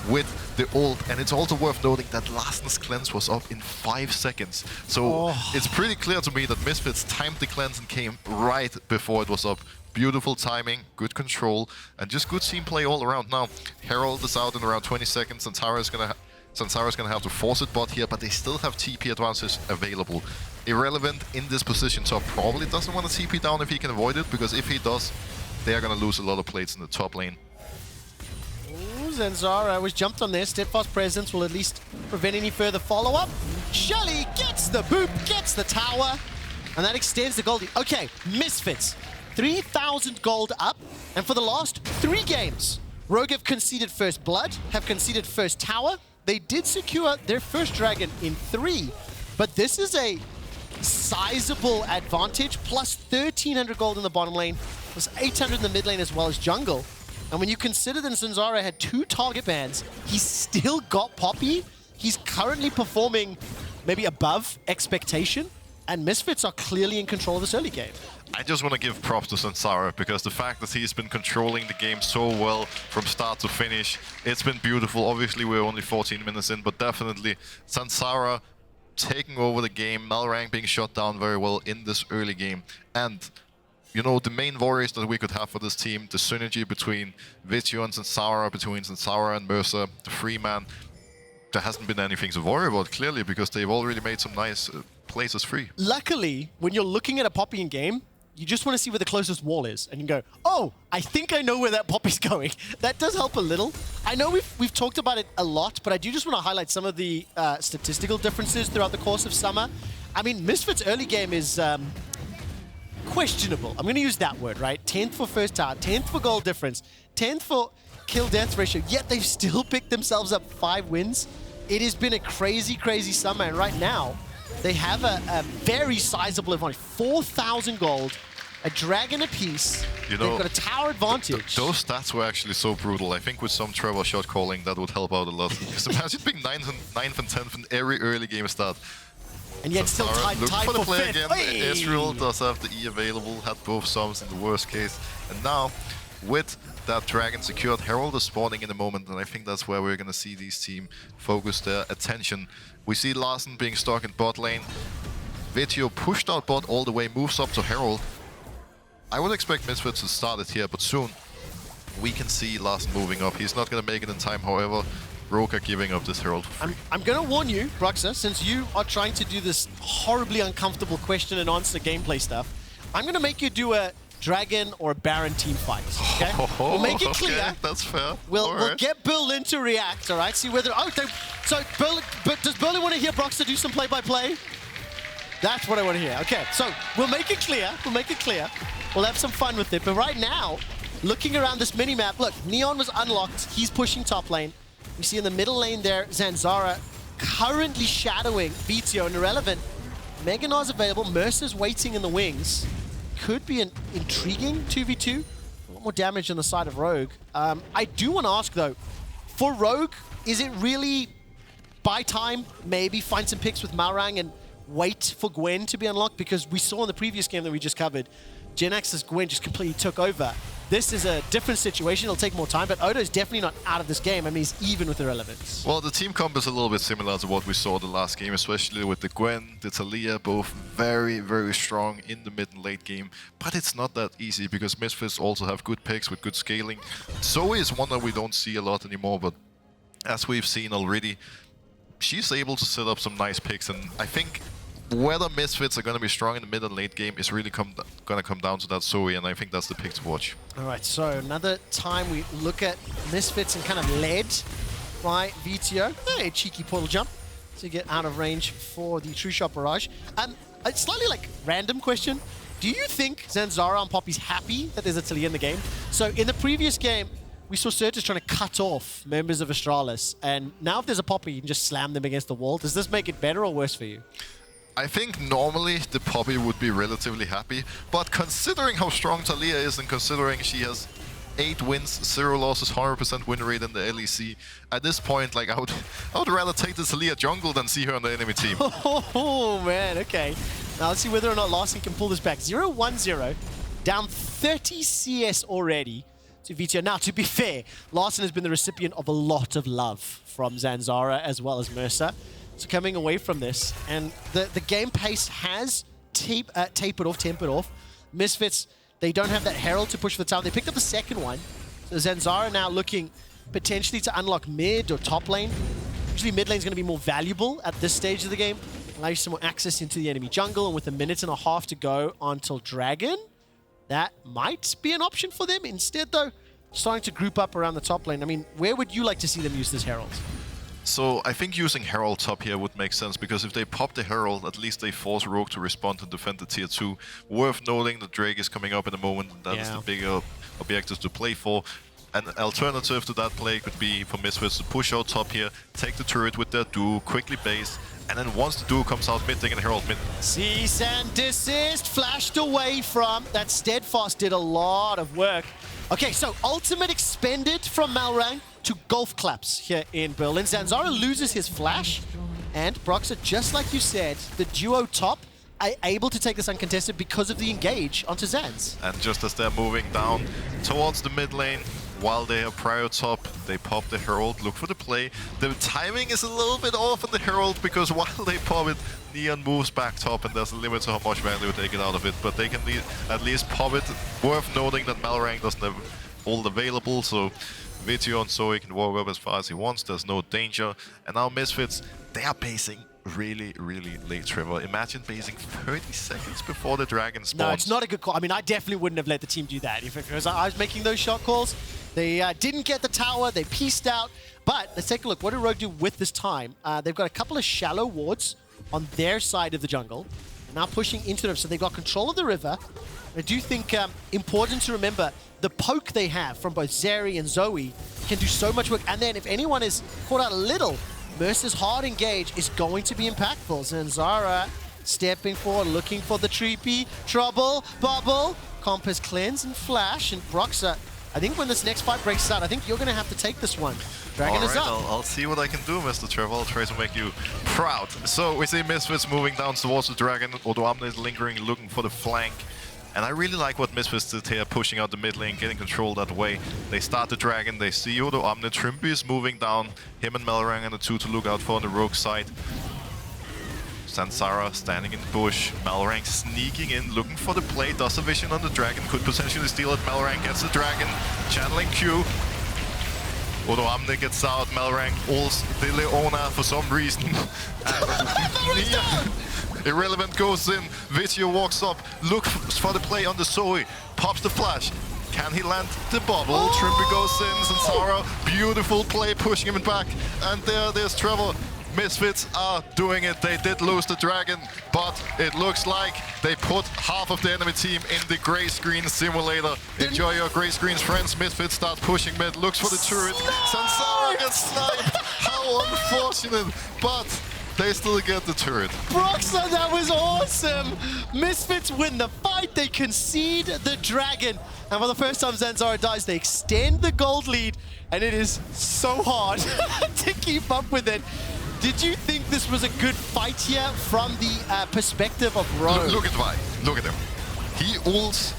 with the ult, and it's also worth noting that Larssen's cleanse was up in 5 seconds. So it's pretty clear to me that Misfits timed the cleanse and came right before it was up. Beautiful timing, good control, and just good team play all around. Now, Herald is out in around 20 seconds. Zanzarah is gonna have to force it bot here, but they still have TP advances available. Irrelevant in this position, so probably doesn't want to TP down if he can avoid it, because if he does, they are gonna lose a lot of plates in the top lane. Zanzarah was jumped on there. Steadfast Presence will at least prevent any further follow-up. Shelly gets the boop, gets the tower, and that extends the gold. Okay, Misfits, 3,000 gold up, and for the last 3 games, Rogue have conceded first blood, have conceded first tower. They did secure their first dragon in 3, but this is a sizable advantage, plus 1,300 gold in the bottom lane, plus 800 in the mid lane as well as jungle. And when you consider that Zanzarah had 2 target bans, he's still got Poppy. He's currently performing maybe above expectation, and Misfits are clearly in control of this early game. I just want to give props to Zanzarah, because the fact that he's been controlling the game so well from start to finish, it's been beautiful. Obviously, we're only 14 minutes in, but definitely Zanzarah taking over the game, Malrang being shot down very well in this early game. And you know, the main worries that we could have for this team, the synergy between Vetheo and Zanzarah, between Zanzarah and Mersa, the free man, there hasn't been anything to worry about, clearly, because they've already made some nice plays as free. Luckily, when you're looking at a Poppy in game, you just want to see where the closest wall is, and you go, oh, I think I know where that Poppy's going. That does help a little. I know we've talked about it a lot, but I do just want to highlight some of the statistical differences throughout the course of Summer. I mean, Misfits' early game is questionable. I'm going to use that word, right? 10th for first tower, 10th for goal difference, 10th for kill-death ratio, yet they've still picked themselves up 5 wins. It has been a crazy, crazy summer, and right now, they have a very sizable advantage. 4,000 gold, a dragon apiece. You know, they've got a tower advantage. Those stats were actually so brutal. I think with some Trevor shot calling, that would help out a lot. Just imagine being 9th and 10th in every early game start. And yet still tied for the play fifth. Again. Hey! Ezreal does have the E available, had both sums in the worst case. And now, with that dragon secured, Herald is spawning in a moment, and I think that's where we're going to see these team focus their attention. We see Larssen being stuck in bot lane. Vetheo pushed out bot all the way, moves up to Herald. I would expect Misfits to start it here, but soon we can see Larssen moving up. He's not going to make it in time, however. Rogue are giving up this Herald for free. I'm going to warn you, Broxah, since you are trying to do this horribly uncomfortable question and answer gameplay stuff, I'm going to make you do a Dragon or Baron team fight, okay? We'll make it clear. Okay, that's fair. We'll get Berlin to react, all right? See whether... Oh, so Berlin... But does Berlin want to hear Broxah do some play-by-play? That's what I want to hear. Okay, so we'll make it clear. We'll make it clear. We'll have some fun with it. But right now, looking around this mini-map, look, Neon was unlocked. He's pushing top lane. We see in the middle lane there, Zanzarah currently shadowing Vetheo and Irrelevant. Mega Gnar's available. Mersa's waiting in the wings. Could be an intriguing 2v2. A lot more damage on the side of Rogue. I do want to ask, though, for Rogue, is it really buy time, maybe find some picks with Malrang and wait for Gwen to be unlocked? Because we saw in the previous game that we just covered, Gen-X's Gwen just completely took over. This is a different situation. It'll take more time, but Odo is definitely not out of this game. I mean, he's even with irrelevance. Well, the team comp is a little bit similar to what we saw the last game, especially with the Gwen, the Taliyah, both very, very strong in the mid and late game. But it's not that easy because Misfits also have good picks with good scaling. Zoe is one that we don't see a lot anymore, but as we've seen already, she's able to set up some nice picks, and I think whether Misfits are going to be strong in the mid and late game is really going to come down to that Zoe, and I think that's the pick to watch. All right, so another time we look at Misfits and kind of led by Vetheo. A cheeky portal jump to get out of range for the True Shot barrage. A slightly like random question. Do you think Zanzarah on Poppy's happy that there's a Taliyah in the game? So in the previous game, we saw Certus trying to cut off members of Astralis, and now if there's a Poppy, you can just slam them against the wall. Does this make it better or worse for you? I think normally the Poppy would be relatively happy, but considering how strong Taliyah is and considering she has 8 wins, 0 losses, 100% win rate in the LEC, at this point, like I would rather take the Taliyah jungle than see her on the enemy team. Oh man, okay. Now let's see whether or not Larssen can pull this back. 0-1-0, down 30 CS already to Vetheo. Now, to be fair, Larssen has been the recipient of a lot of love from Zanzarah as well as Mersa. So coming away from this, and the game pace has tempered off. Misfits, they don't have that Herald to push for the tower. They picked up the second one. So Zanzarah now looking potentially to unlock mid or top lane. Usually mid lane is going to be more valuable at this stage of the game. Allow you some more access into the enemy jungle, and with 1.5 minutes to go until Dragon, that might be an option for them. Instead, though, starting to group up around the top lane. I mean, where would you like to see them use this Herald? So I think using Herald top here would make sense, because if they pop the Herald, at least they force Rogue to respond and defend the tier 2. Worth noting that Drake is coming up in a moment, and that is the bigger objective to play for. An alternative to that play could be for Misfits to push out top here, take the turret with their duo, quickly base, and then once the duo comes out mid, they can Herald mid. Cease and desist, flashed away from. That Steadfast did a lot of work. Okay, so ultimate expended from Malrang to golf claps here in Berlin. Zanzarah loses his flash, and Broxah, just like you said, the duo top are able to take this uncontested because of the engage onto Zanz. And just as they're moving down towards the mid lane, while they have prior top, they pop the Herald, look for the play. The timing is a little bit off on the Herald, because while they pop it, Neon moves back top, and there's a limit to how much value they get out of it, but they can at least pop it. Worth noting that Malrang doesn't have ult available, so Vetheo and Zoe can walk up as far as he wants, there's no danger. And now Misfits, they are basing really, really late, Trevor. Imagine basing 30 seconds before the Dragon spawns. No, it's not a good call. I mean, I definitely wouldn't have let the team do that. If it was I was making those shot calls, they didn't get the tower, they pieced out. But let's take a look. What did Rogue do with this time? They've got a couple of shallow wards on their side of the jungle. Now pushing into them, so they've got control of the river. I do think important to remember, the poke they have from both Zeri and Zoe can do so much work. And then if anyone is caught out a little, Mersa's hard engage is going to be impactful. Zanzarah stepping forward, looking for the Trymbi. Trouble, bubble, Compass cleanse and flash. And Broxah, I think when this next fight breaks out, I think you're going to have to take this one. Dragon is up. I'll see what I can do, Mr. Trevor. I'll try to make you proud. So we see Misfits moving down towards the Dragon. Odoamne is lingering, looking for the flank. And I really like what Misfits did here, pushing out the mid lane, getting control that way. They start the Dragon, they see Odoamne. Trymbi is moving down. Him and Malrang and the two to look out for on the Rogue side. Zanzarah standing in the bush. Malrang sneaking in, looking for the play. Does a vision on the Dragon, could potentially steal it. Malrang gets the Dragon, channeling Q. Odoamne gets out, Malrang ults the Leona for some reason. Irrelevant goes in, Vetheo walks up, looks for the play on the Zoe, pops the flash. Can he land the bubble? Trymbi goes in, Zanzarah, beautiful play, pushing him back. And there's Trevor. Misfits are doing it. They did lose the Dragon, but it looks like they put half of the enemy team in the gray screen simulator. Enjoy your gray screens, friends. Misfits start pushing mid, looks for the turret. Zanzarah gets sniped. How unfortunate, but They still get the turret. Broxah, that was awesome! Misfits win the fight, they concede the dragon. And for the first time Zanzarah dies, they extend the gold lead, and it is so hard to keep up with it. Did you think this was a good fight here from the perspective of Rogue? Look at Vi. Look at him. He ults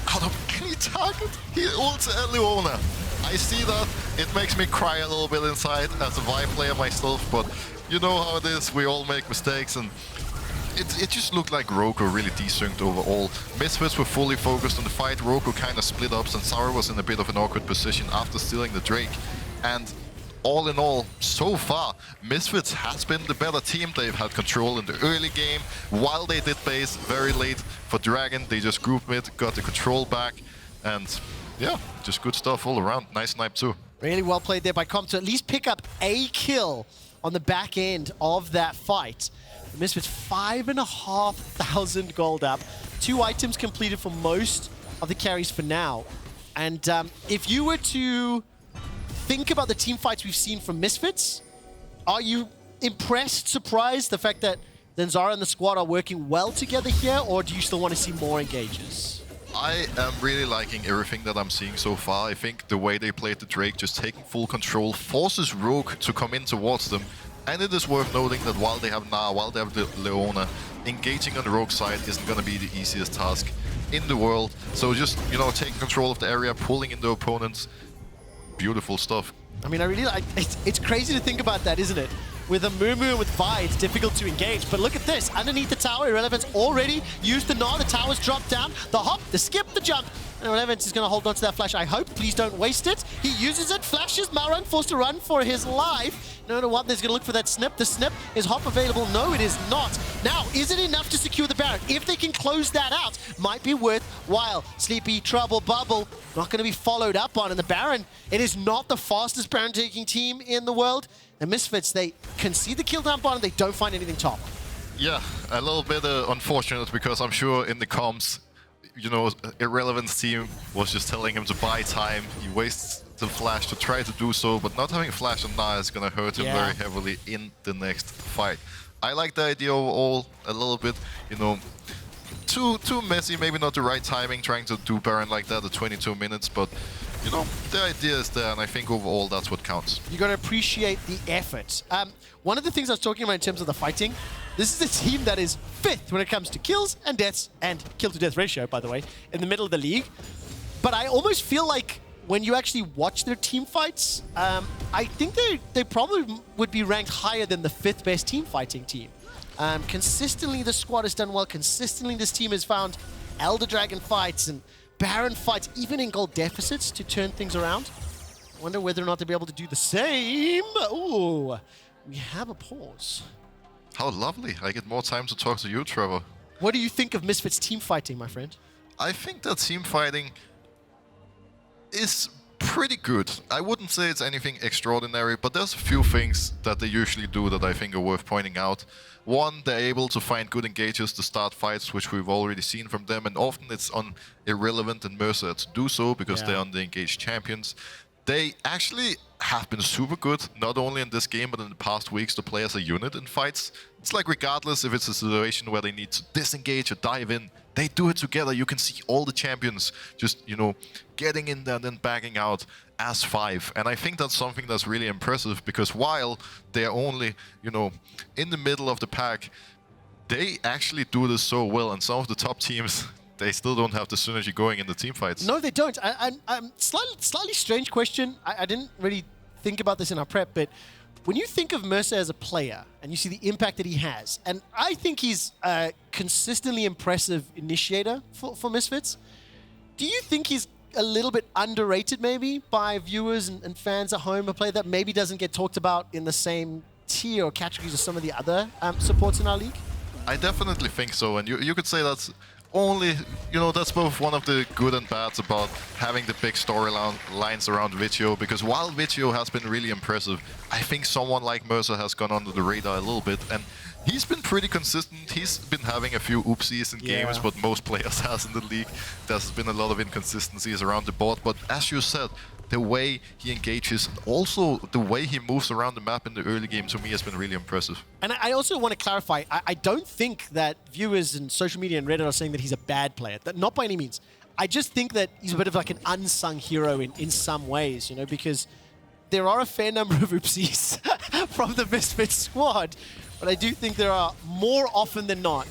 out of any target. He ults at Leona. I see that. It makes me cry a little bit inside as a Vi player myself, but you know how it is. We all make mistakes, and it just looked like Rogue were really desynced overall. Misfits were fully focused on the fight. Rogue were kind of split up. Zanzarah was in a bit of an awkward position after stealing the Drake, and all in all, so far, Misfits has been the better team. They've had control in the early game, while they did base very late for Dragon. They just group mid, got the control back, and yeah, just good stuff all around. Nice snipe too. Really well played there by Com to at least pick up a kill on the back end of that fight. The Misfits 5,500 gold up. 2 items completed for most of the carries for now. And if you were to think about the team fights we've seen from Misfits, are you impressed, surprised, the fact that Zanzarah and the squad are working well together here, or do you still want to see more engages? I am really liking everything that I'm seeing so far. I think the way they played the Drake, just taking full control, forces Rogue to come in towards them. And it is worth noting that while they have Gnar, while they have the Leona, engaging on the Rogue side isn't going to be the easiest task in the world. So just, you know, taking control of the area, pulling in the opponents. Beautiful stuff. I mean, I really like it's crazy to think about that, isn't it? With Amumu and with Vi, it's difficult to engage. But look at this. Underneath the tower, Irrelevance already used the Gnar. The tower's dropped down. The hop, the skip, the jump. And Irrelevance is going to hold on to that flash, I hope. Please don't waste it. He uses it, flashes. Malrang forced to run for his life. No, no, what? There's going to look for that snip. The snip, is hop available? No, it is not. Now, is it enough to secure the Baron? If they can close that out, might be worthwhile. Sleepy, Trouble, Bubble, not going to be followed up on. And the Baron, it is not the fastest Baron-taking team in the world. The Misfits, they concede the kill down bottom, they don't find anything top. Yeah, a little bit unfortunate, because I'm sure in the comms, you know, Irrelevant's team was just telling him to buy time. He wastes the flash to try to do so, but not having flash on Gnar is going to hurt him very heavily in the next fight. I like the idea overall a little bit, you know, too messy, maybe not the right timing, trying to do Baron like that at 22 minutes, but you know, the idea is there, and I think overall that's what counts. You got to appreciate the effort. One of the things I was talking about in terms of the fighting, this is a team that is 5th when it comes to kills and deaths, and kill-to-death ratio, by the way, in the middle of the league. But I almost feel like when you actually watch their team fights, I think they probably would be ranked higher than the 5th best team fighting team. Consistently, the squad has done well. Consistently, this team has found Elder Dragon fights and Baron fights, even in gold deficits, to turn things around. I wonder whether or not they'll be able to do the same. Ooh, we have a pause. How lovely. I get more time to talk to you, Trevor. What do you think of Misfits team fighting, my friend? I think that team fighting is pretty good. I wouldn't say it's anything extraordinary, but there's a few things that they usually do that I think are worth pointing out. One, they're able to find good engages to start fights, which we've already seen from them, and often it's on Irrelevant and Mersa to do so, because they're on the engaged champions. They actually have been super good, not only in this game, but in the past weeks, to play as a unit in fights. It's like, regardless if it's a situation where they need to disengage or dive in, they do it together. You can see all the champions just, you know, getting in there and then backing out as 5. And I think that's something that's really impressive, because while they're only, you know, in the middle of the pack, they actually do this so well. And some of the top teams, they still don't have the synergy going in the team fights. No, they don't. Slightly strange question. I didn't really think about this in our prep, but when you think of Mersa as a player and you see the impact that he has, and I think he's a consistently impressive initiator for Misfits, do you think he's a little bit underrated maybe by viewers and fans at home, a player that maybe doesn't get talked about in the same tier or categories as some of the other supports in our league? I definitely think so, and you could say that's only, you know, that's both one of the good and bads about having the big storylines around Vetheo, because while Vetheo has been really impressive, I think someone like Mersa has gone under the radar a little bit, and he's been pretty consistent. He's been having a few oopsies in games, but most players has in the league. There's been a lot of inconsistencies around the board, but as you said, the way he engages, also the way he moves around the map in the early game, to me has been really impressive. And I also want to clarify, I don't think that viewers and social media and Reddit are saying that he's a bad player. Not by any means. I just think that he's a bit of like an unsung hero in some ways, you know, because there are a fair number of oopsies from the Misfits squad. But I do think there are more often than not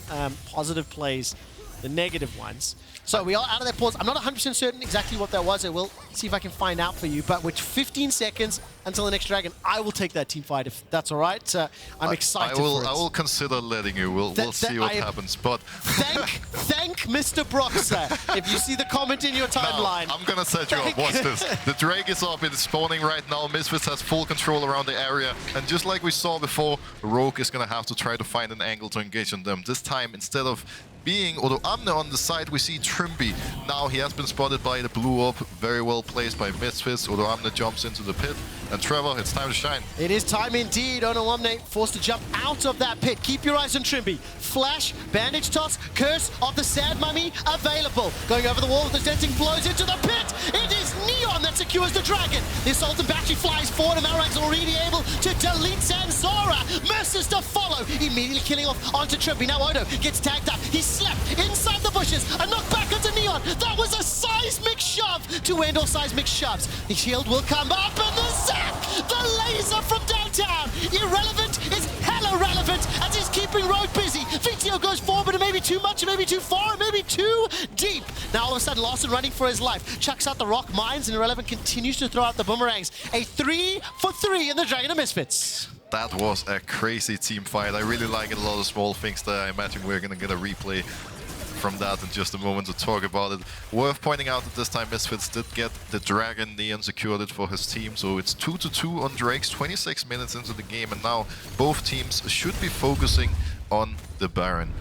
positive plays than negative ones. So we are out of that pause. I'm not 100% certain exactly what that was. I will see if I can find out for you. But with 15 seconds until the next Dragon, I will take that team fight if that's all right. I'm excited for it. I will consider letting you. We'll see what happens. But thank Mr. Broxah if you see the comment in your timeline. Now, I'm going to set you up. Watch this. The Drake is up. It's spawning right now. Misfits has full control around the area. And just like we saw before, Rogue is going to have to try to find an angle to engage on them. This time, instead of being Odoamne on the side, we see Trymbi. Now he has been spotted by the blue orb. Very well placed by Misfits. Odoamne jumps into the pit. And Trevor, it's time to shine. It is time indeed. Odoamne forced to jump out of that pit. Keep your eyes on Trymbi. Flash, bandage toss, curse of the Sad Mummy available. Going over the wall with the denting blows into the pit. It is Neon that secures the Dragon. The Assault and Battery flies forward and Malrang's already able to delete Zanzarah. Mersa's to follow. Immediately killing off onto Trymbi. Now Odo gets tagged up. He's slapped inside the bushes. A knock back onto Neon. That was a seismic shove to end all seismic shoves. The shield will come up and the zap! The laser from downtown. Irrelevant is hella relevant as he's keeping Rogue busy. Vetheo goes forward, but it may be too much, it may be too far, it may be too deep. Now all of a sudden Larssen running for his life. Chucks out the rock mines and Irrelevant continues to throw out the boomerangs. A 3 for 3 in the Dragon of Misfits. That was a crazy team fight. I really like it. A lot of small things there. I imagine we're going to get a replay from that in just a moment to talk about it. Worth pointing out that this time Misfits did get the Dragon. Neon secured it for his team, so it's 2-2 on Drakes, 26 minutes into the game, and now both teams should be focusing on the Baron.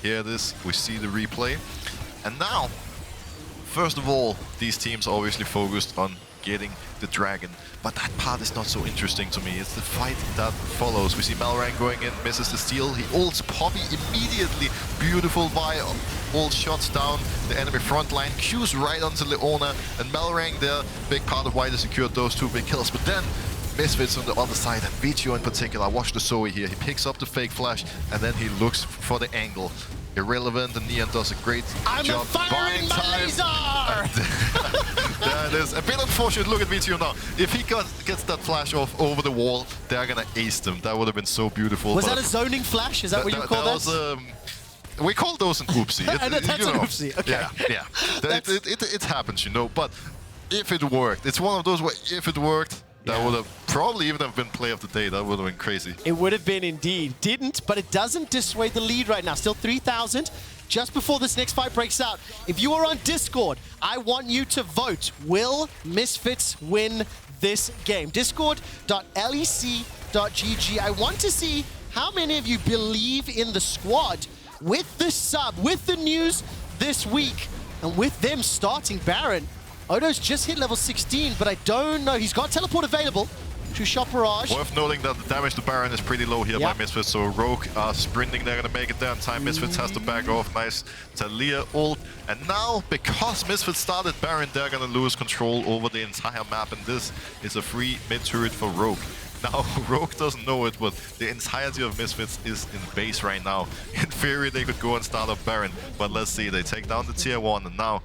Here it is, we see the replay. And now, first of all, these teams are obviously focused on getting the Dragon. But that part is not so interesting to me. It's the fight that follows. We see Malrang going in, misses the steal. He ults Poppy immediately. Beautiful buy. All shots down the enemy front line. Q's right onto Leona. And Malrang there, big part of why they secured those 2 big kills. But then Misfits on the other side, and Vetheo in particular. Watch the Zoe here. He picks up the fake flash, and then he looks for the angle. Irrelevant, and Neon does a great job buying time. There it is. A bit unfortunate. Look at Vetheo now. If he gets that flash off over the wall, they're gonna ace them. That would have been so beautiful. Was that a zoning flash? Is that what you call that? We call those an oopsie. That's an oopsie. Okay. Yeah. It happens, you know. But if it worked, it's one of those where if it worked, that would have probably even have been play of the day. That would have been crazy. It would have been indeed. Didn't, but it doesn't dissuade the lead right now. Still 3,000 just before this next fight breaks out. If you are on Discord, I want you to vote. Will Misfits win this game? Discord.lec.gg. I want to see how many of you believe in the squad with the sub, with the news this week, and with them starting Baron. Odo's just hit level 16, but I don't know. He's got teleport available to shot barrage. Worth noting that the damage to Baron is pretty low here by Misfits, so Rogue are sprinting. They're going to make it there in time. Misfits has to back off. Nice Taliyah ult. And now, because Misfits started Baron, they're going to lose control over the entire map, and this is a free mid-turret for Rogue. Now, Rogue doesn't know it, but the entirety of Misfits is in base right now. In theory, they could go and start up Baron, but let's see. They take down the tier 1, and now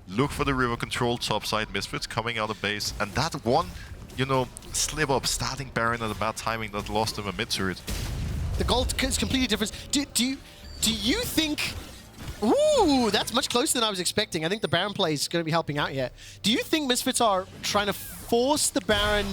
look for the river control topside. Misfits coming out of base, and that one, you know, slip up starting Baron at a bad timing that lost him a mid turret. The goal is completely different. Do you think? Ooh, that's much closer than I was expecting. I think the Baron play is going to be helping out here. Do you think Misfits are trying to force the Baron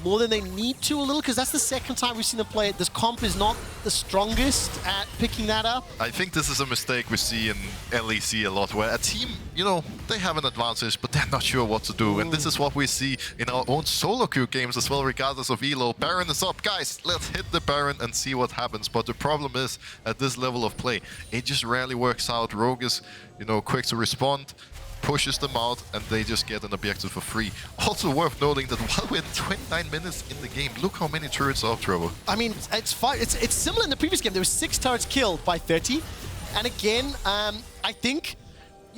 more than they need to a little? Because that's the second time we've seen them play it. This comp is not the strongest at picking that up. I think this is a mistake we see in LEC a lot, where a team, you know, they have an advantage, but they're not sure what to do. And this is what we see in our own solo queue games as well, regardless of elo. Baron is up, guys, let's hit the Baron and see what happens. But the problem is, at this level of play, it just rarely works out. Rogue is, you know, quick to respond, pushes them out, and they just get an objective for free. Also worth noting that while we're 29 minutes in the game, look how many turrets are up, Trevor. I mean, it's fine. It's similar in the previous game. There were 6 turrets killed by 30. And again, I think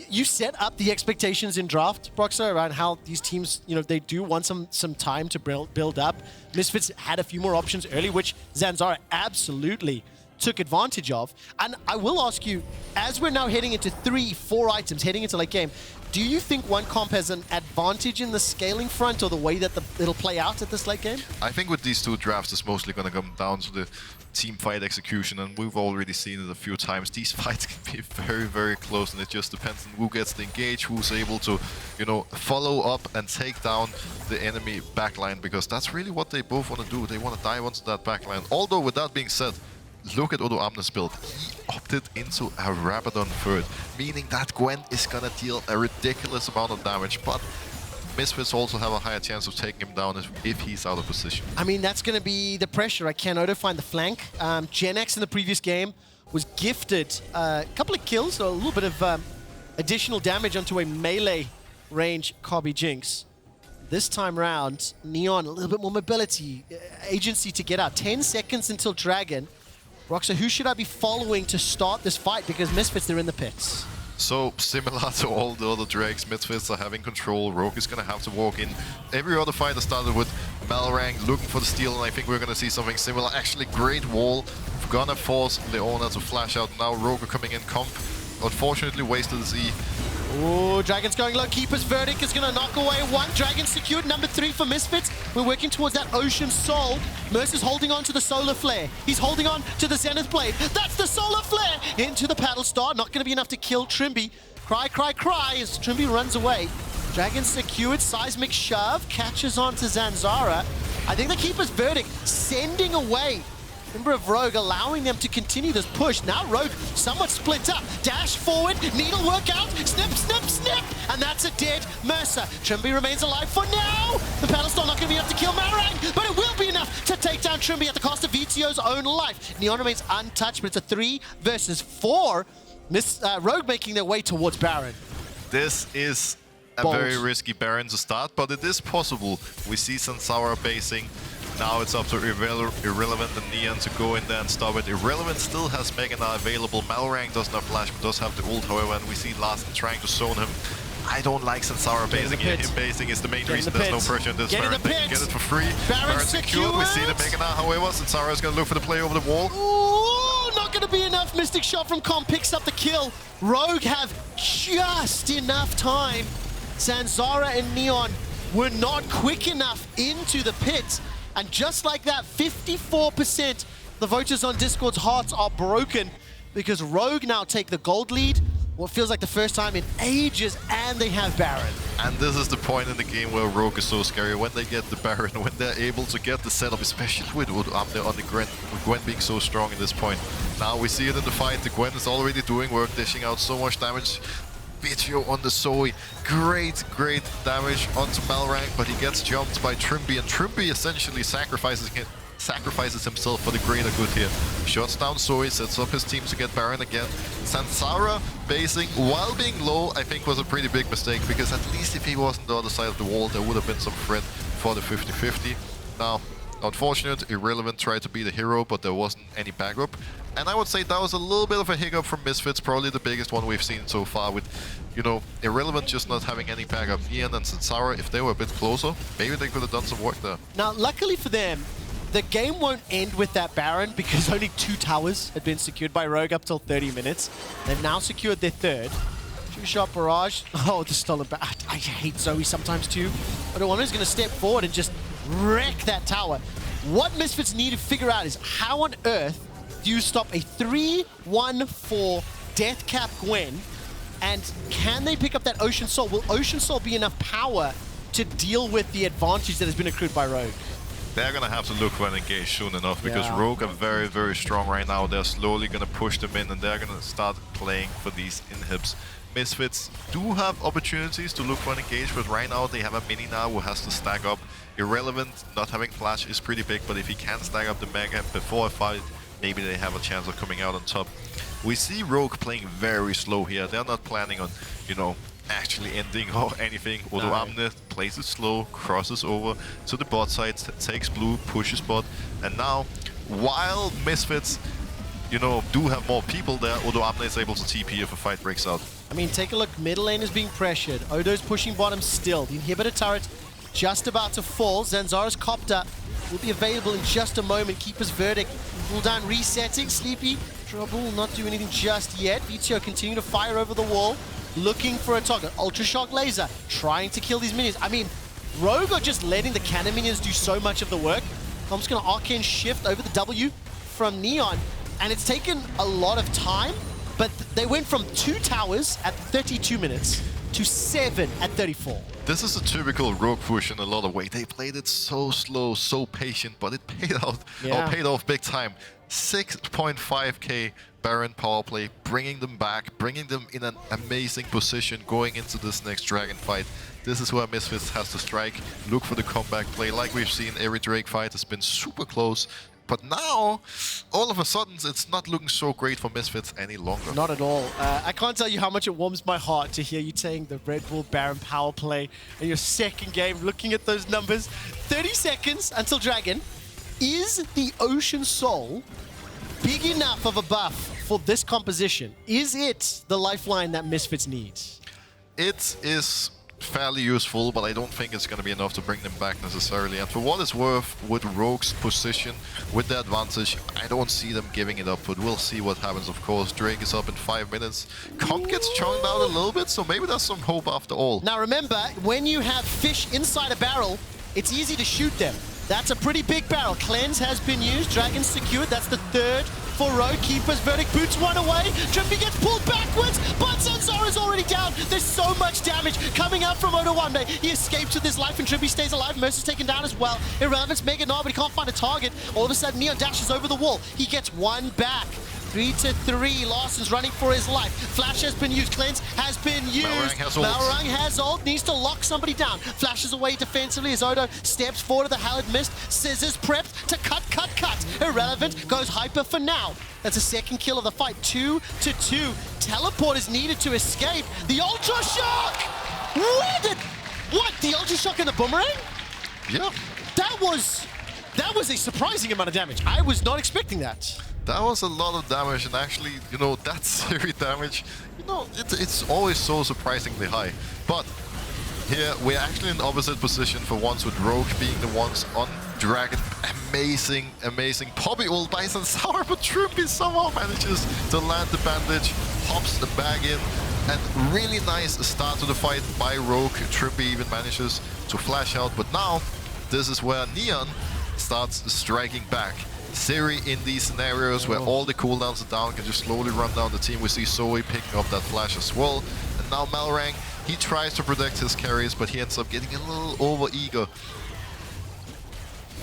You set up the expectations in draft, Broxah, around how these teams, they do want some time to build up. Misfits had a few more options early, which Zanzarah absolutely took advantage of. And I will ask you, as we're now heading into 3-4 items, heading into late game, do you think one comp has an advantage in the scaling front or the way that it'll play out at this late game? I think with these two drafts, it's mostly going to come down to the team fight execution, and we've already seen it a few times. These fights can be very, very close, and it just depends on who gets the engage, who's able to, follow up and take down the enemy backline, because that's really what they both want to do. They want to dive onto that backline. Although, with that being said, look at Odoamne's build. He opted into a Rabadon third, meaning that Gwen is gonna deal a ridiculous amount of damage, but Misfits also have a higher chance of taking him down if he's out of position. I mean, that's gonna be the pressure. I can Odo find the flank. Gen X in the previous game was gifted a couple of kills, so a little bit of additional damage onto a melee range Kobe Jinx. This time round, Neon, a little bit more mobility, agency to get out. 10 seconds until Dragon. Broxah, who should I be following to start this fight? Because Misfits, they're in the pits. So, similar to all the other Drakes, Misfits are having control. Rogue is going to have to walk in. Every other fighter started with Malrang looking for the steal, and I think we're going to see something similar. Actually, great wall. Gonna force Leona to flash out. Now Rogue are coming in comp. Unfortunately, wasted the Z. Oh, Dragon's going low. Keeper's Verdict is going to knock away one. Dragon secured. Number 3 for Misfits. We're working towards that Ocean Soul. Mersa's holding on to the Solar Flare. He's holding on to the Zenith Blade. That's the Solar Flare into the Paddle Star. Not going to be enough to kill Trymbi. Cry, cry, cry as Trymbi runs away. Dragon secured. Seismic Shove catches on to Zanzarah. I think the Keeper's Verdict sending away member of Rogue, allowing them to continue this push. Now Rogue somewhat split up. Dash forward, needle work out, snip, snip, snip, and that's a dead Mersa. Trymbi remains alive for now. The Paddle Star not going to be enough to kill Malrang, but it will be enough to take down Trymbi at the cost of Vetheo's own life. Neon remains untouched, but it's a 3 versus 4. Rogue making their way towards Baron. This is a very risky Baron to start, but it is possible. We see Zanzarah basing. Now it's up to Irrelevant and Neon to go in there and stop it. Irrelevant still has Mega Gnar available. Malrang doesn't have flash, but does have the ult, however, and we see Larssen trying to zone him. I don't like Zanzarah basing here. Him basing is the main reason there's no pressure in this Baron. They can get it for free. Baron secured. We see the Mega Gnar, however. Zanzarah is going to look for the play over the wall. Ooh, not going to be enough. Mystic Shot from Comp picks up the kill. Rogue have just enough time. Zanzarah and Neon were not quick enough into the pit. And just like that, 54% the voters on Discord's hearts are broken because Rogue now take the gold lead, what feels like the first time in ages, and they have Baron. And this is the point in the game where Rogue is so scary. When they get the Baron, when they're able to get the setup, especially with Odoamne on the Gwen, with Gwen being so strong in this point. Now we see it in the fight. The Gwen is already doing work, dishing out so much damage. Vetheo on the Zoe, great damage onto Malrang, but he gets jumped by Trymbi, and Trymbi essentially sacrifices himself for the greater good here. Shuts down Zoe, sets up his team to get Baron again. Zanzarah basing while being low, I think was a pretty big mistake, because at least if he wasn't on the other side of the wall, there would have been some threat for the 50-50. Now, unfortunate, Irrelevant tried to be the hero, but there wasn't any backup. And I would say that was a little bit of a hiccup from Misfits, probably the biggest one we've seen so far with, Irrelevant just not having any backup. Neon and Zanzarah, if they were a bit closer, maybe they could have done some work there. Now, luckily for them, the game won't end with that Baron because only 2 towers had been secured by Rogue up till 30 minutes. They've now secured their 3rd. 2-shot barrage. Oh, the stolen back. I hate Zoe sometimes too. But Odoamne is going to step forward and just wreck that tower. What Misfits need to figure out is how on earth do you stop a 3-1-4 death cap Gwen, and can they pick up that Ocean Soul? Will Ocean Soul be enough power to deal with the advantage that has been accrued by Rogue? They're going to have to look for an engage soon enough, because Rogue are very strong right now. They're slowly going to push them in, and they're going to start playing for these inhibs. Misfits do have opportunities to look for an engage, but right now they have a mini now who has to stack up. Irrelevant not having flash is pretty big, but if he can stack up the Mega before a fight, maybe they have a chance of coming out on top. We see Rogue playing very slow here. They're not planning on, actually ending or anything. Odoamne plays it slow, crosses over to the bot side, takes blue, pushes bot, and now, while Misfits, do have more people there, Odoamne is able to TP if a fight breaks out. I mean, take a look. Middle lane is being pressured. Odo's pushing bottom still. The inhibitor turret just about to fall. Zanzarah's copter will be available in just a moment. Keeper's verdict. Cooldown resetting. Sleepy Trouble will not do anything just yet. Vetheo continue to fire over the wall, looking for a target. Ultra Shock Laser trying to kill these minions. I mean, Rogue are just letting the cannon minions do so much of the work. I'm just going to Arcane Shift over the W from Neon, and it's taken a lot of time, but they went from 2 towers at 32 minutes to 7 at 34. This is a typical Rogue push in a lot of ways. They played it so slow, so patient, but it paid out, or paid off big time. 6.5k Baron power play, bringing them back, bringing them in an amazing position going into this next Dragon fight. This is where Misfits has to strike, look for the comeback play. Like we've seen, every Drake fight has been super close. But now, all of a sudden, it's not looking so great for Misfits any longer. Not at all. I can't tell you how much it warms my heart to hear you saying the Red Bull Baron power play in your second game, looking at those numbers. 30 seconds until Dragon. Is the Ocean Soul big enough of a buff for this composition? Is it the lifeline that Misfits needs? It is fairly useful, but I don't think it's going to be enough to bring them back necessarily. And for what it's worth, with Rogue's position, with the advantage, I don't see them giving it up, but we'll see what happens, of course. Drake is up in 5 minutes. Comp gets chunked out a little bit, so maybe there's some hope after all. Now remember, when you have fish inside a barrel, it's easy to shoot them. That's a pretty big barrel. Cleanse has been used. Dragon secured. That's the third for Rogue. Keeper's verdict boots one away. Trymbi gets pulled backwards, but Zanzarah is already down. There's so much damage coming out from Odoamne. He escapes with his life, and Trymbi stays alive. Mersa's taken down as well. Irrelevance, Mega Gnar, but he can't find a target. All of a sudden, Neon dashes over the wall. He gets one back. 3-3. Larssen's running for his life. Flash has been used. Cleanse has been used. Malrang has ult. Needs to lock somebody down. Flashes away defensively as Odo steps forward to the Hallowed Mist. Scissors prepped to cut. Irrelevant goes hyper for now. That's a second kill of the fight. 2-2. Teleport is needed to escape. The Ultra Shock! What? The Ultra Shock and the Boomerang? Yeah. That was a surprising amount of damage. I was not expecting that. That was a lot of damage, and actually, you know, that Zeri damage, you know, it's always so surprisingly high. But here, we're actually in the opposite position for once, with Rogue being the ones on Dragon. Amazing Poppy ult by Zanzarah, but Trymbi somehow manages to land the bandage, hops the bag in, and really nice start to the fight by Rogue. Trymbi even manages to flash out, but now, this is where Neon starts striking back. Zeri in these scenarios where all the cooldowns are down can just slowly run down the team. We see Zoe picking up that flash as well. And now Malrang, he tries to protect his carries, but he ends up getting a little over-eager.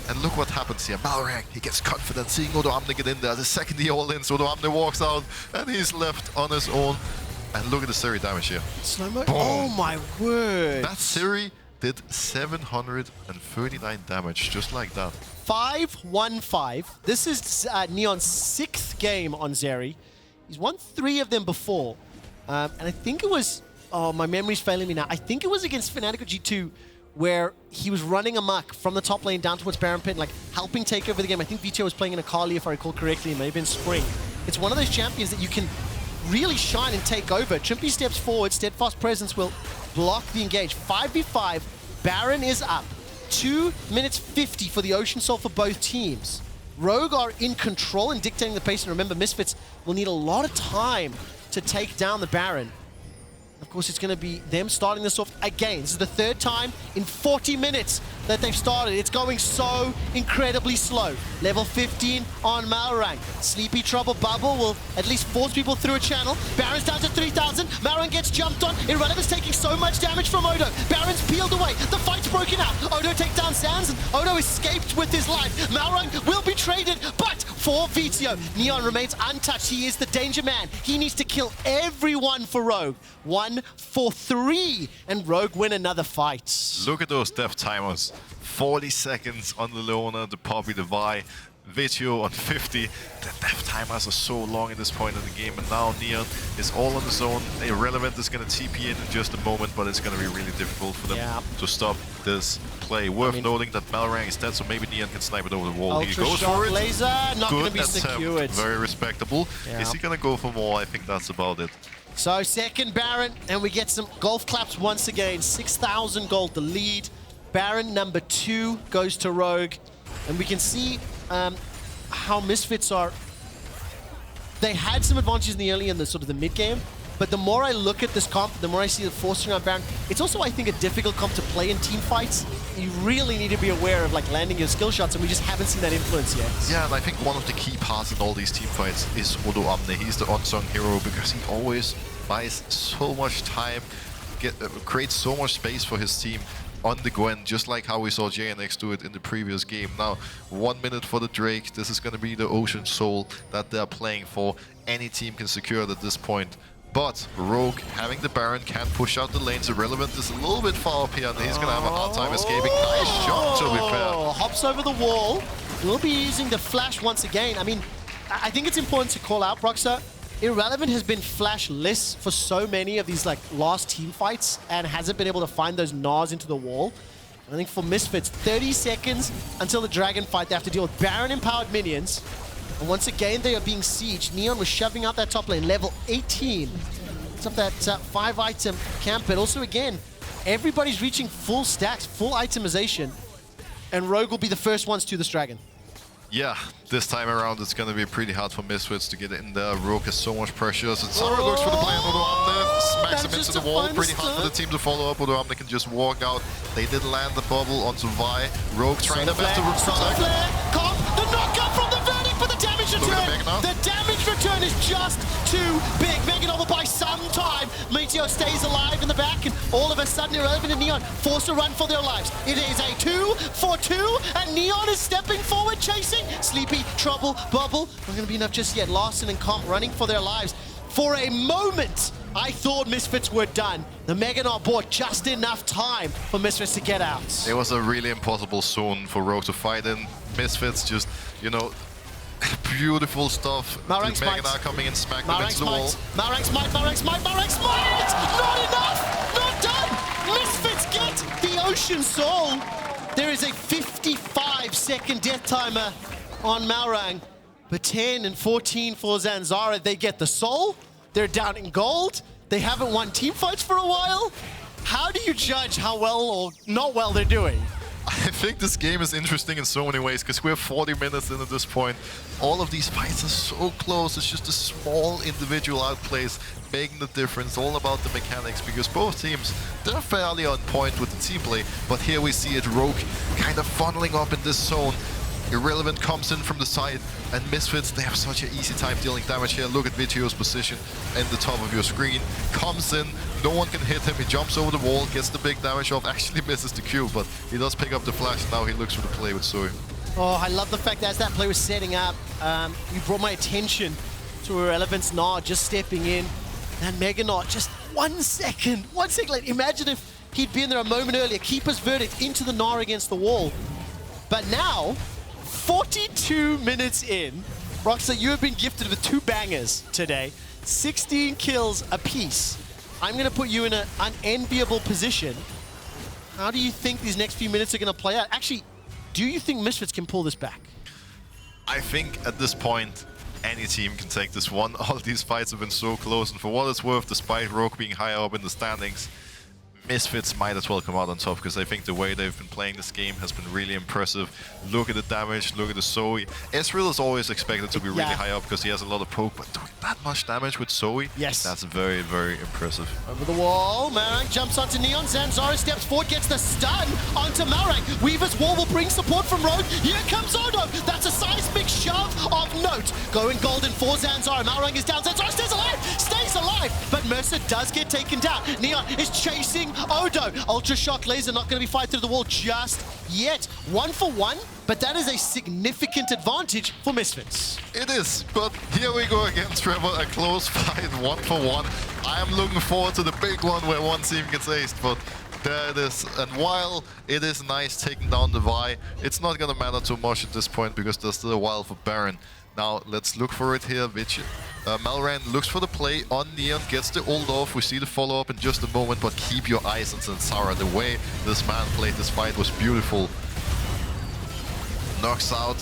And look what happens here. Malrang, he gets confident, seeing Odoamne get in there. The second he all-ins, Odoamne walks out, and he's left on his own. And look at the Zeri damage here. Slow-mo? Oh my word. That Zeri did 739 damage, just like that. 5-1-5. This is Neon's 6th game on Zeri. He's won 3 of them before. And I think it was... Oh, my memory's failing me now. I think it was against Fanatical G2 where he was running amok from the top lane down towards Baron Pit, like helping take over the game. I think Vetheo was playing in Akali, if I recall correctly. It may have been Spring. It's one of those champions that you can really shine and take over. Trymbi steps forward. Steadfast Presence will block the engage. 5v5. Baron is up. 2 minutes 50 for the Ocean Soul for both teams. Rogue are in control and dictating the pace, and remember, Misfits will need a lot of time to take down the Baron. Of course, it's going to be them starting this off again. This is the 3rd time in 40 minutes that they've started. It's going so incredibly slow. Level 15 on Malrang. Sleepy Trouble Bubble will at least force people through a channel. Baron's down to 3,000. Malrang gets jumped on. Irrelevant's taking so much damage from Odo. Baron's peeled away. The fight's broken out. Odo takes down Sans, and Odo escaped with his life. Malrang will be traded, but for Vetheo, Neon remains untouched. He is the danger man. He needs to kill everyone for Rogue. 1-4-3, and Rogue win another fight. Look at those death timers. 40 seconds on the Leona, the Poppy, the Vi. Vetheo on 50. The death timers are so long at this point in the game, and now Neon is all on his own. Irrelevant is going to TP in just a moment, but it's going to be really difficult for them to stop this play. Worth noting that Malrang is dead, so maybe Neon can snipe it over the wall. He goes for it. Laser, not going to be secured. Very respectable. Is he going to go for more? I think that's about it. So second Baron, and we get some golf claps once again. 6,000 gold, the lead. Baron number 2 goes to Rogue. And we can see how Misfits are... They had some advantages in the early and the sort of the mid game. But the more I look at this comp, the more I see the forcing on Baron, it's also, I think, a difficult comp to play in team fights. You really need to be aware of like landing your skill shots, and we just haven't seen that influence yet. Yeah, and I think one of the key parts in all these team fights is Odoamne. He's the unsung hero because he always buys so much time, creates so much space for his team on the Gwen, just like how we saw JNX do it in the previous game. Now, 1 minute for the Drake. This is going to be the Ocean Soul that they're playing for. Any team can secure it at this point. But Rogue, having the Baron, can push out the lanes. Irrelevant is a little bit far up here, and he's going to have a hard time escaping. Nice shot, to be fair. Hops over the wall. We'll be using the flash once again. I mean, I think it's important to call out, Broxah. Irrelevant has been flashless for so many of these like last team fights and hasn't been able to find those Gnars into the wall. I think for Misfits, 30 seconds until the Dragon fight, they have to deal with Baron-empowered minions. And once again, they are being sieged. Neon was shoving out that top lane, level 18. It's up that 5-item camp, but also again, everybody's reaching full stacks, full itemization. And Rogue will be the first ones to this Dragon. Yeah, this time around it's going to be pretty hard for Misfits to get in there. Rogue has so much pressure. Zanzarah looks for the play on Odoamne, smacks him into the wall. Pretty hard for the team to follow up. Odoamne can just walk out. They did land the bubble onto Vi. Rogue trying their best to protect. The knockup from the verdict, but the damage return. The damage return is just too big. Meganov will buy some time. Meteor stays alive in the back, and all of a sudden Irrelevant and Neon forced to run for their lives. It is a 2-for-2, and Neon is stepping forward, chasing. Sleepy, Trouble, Bubble. Not going to be enough just yet. Larssen and Comp running for their lives. For a moment, I thought Misfits were done. The Meganov bought just enough time for Misfits to get out. It was a really impossible zone for Rogue to fight in. Misfits just, you know, beautiful stuff. Malrang smite. Meganov coming in, smack them into the wall. Malrang smite, Malrang smite, Malrang smite! Not enough! Not done! Misfits get the Ocean Soul. There is a 55-second death timer on Malrang. But 10 and 14 for Zanzarah. They get the soul. They're down in gold. They haven't won team fights for a while. How do you judge how well or not well they're doing? I think this game is interesting in so many ways because we're 40 minutes in at this point. All of these fights are so close. It's just a small individual outplays making the difference. All about the mechanics because both teams, they're fairly on point with the team play. But here we see it, Rogue kind of funneling up in this zone. Irrelevant comes in from the side, and Misfits, they have such an easy time dealing damage here. Look at Vetheo's position in the top of your screen. Comes in, no one can hit him. He jumps over the wall, gets the big damage off, actually misses the Q, but he does pick up the flash. Now he looks for the play with Zoe. Oh, I love the fact that as that play was setting up, you brought my attention to Irrelevant's Gnar just stepping in. And Meganov, just 1 second. 1 second. Like, imagine if he'd been there a moment earlier. Keeper's verdict into the Gnar against the wall. But now, 42 minutes in, Broxah, you have been gifted with 2 bangers today. 16 kills apiece. I'm going to put you in an unenviable position. How do you think these next few minutes are going to play out? Actually, do you think Misfits can pull this back? I think at this point, any team can take this one. All these fights have been so close, and for what it's worth, despite Rogue being higher up in the standings, Misfits might as well come out on top because I think the way they've been playing this game has been really impressive. Look at the damage, look at the Zoe. Ezreal is always expected to be really high up because he has a lot of poke, but doing that much damage with Zoe, that's very, very impressive. Over the wall, Malrang jumps onto Neon. Zanzarah steps forward, gets the stun onto Malrang. Weaver's wall will bring support from Rogue. Here comes Odo. That's a seismic shove of note. Going golden for Zanzarah. Malrang is down. Zanzarah stays alive, but Mersa does get taken down. Neon is chasing Odo. Ultra Shock Laser not going to be fired through the wall just yet. 1 for 1, but that is a significant advantage for Misfits. It is, but here we go again, Trevor. A close fight, 1 for 1. I am looking forward to the big one where one team gets aced, but there it is. And while it is nice taking down the Vi, it's not going to matter too much at this point because there's still a while for Baron. Now, let's look for it here. Malrang looks for the play on Neon, gets the ult off. We see the follow-up in just a moment, but keep your eyes on Zanzarah. The way this man played this fight was beautiful. Knocks out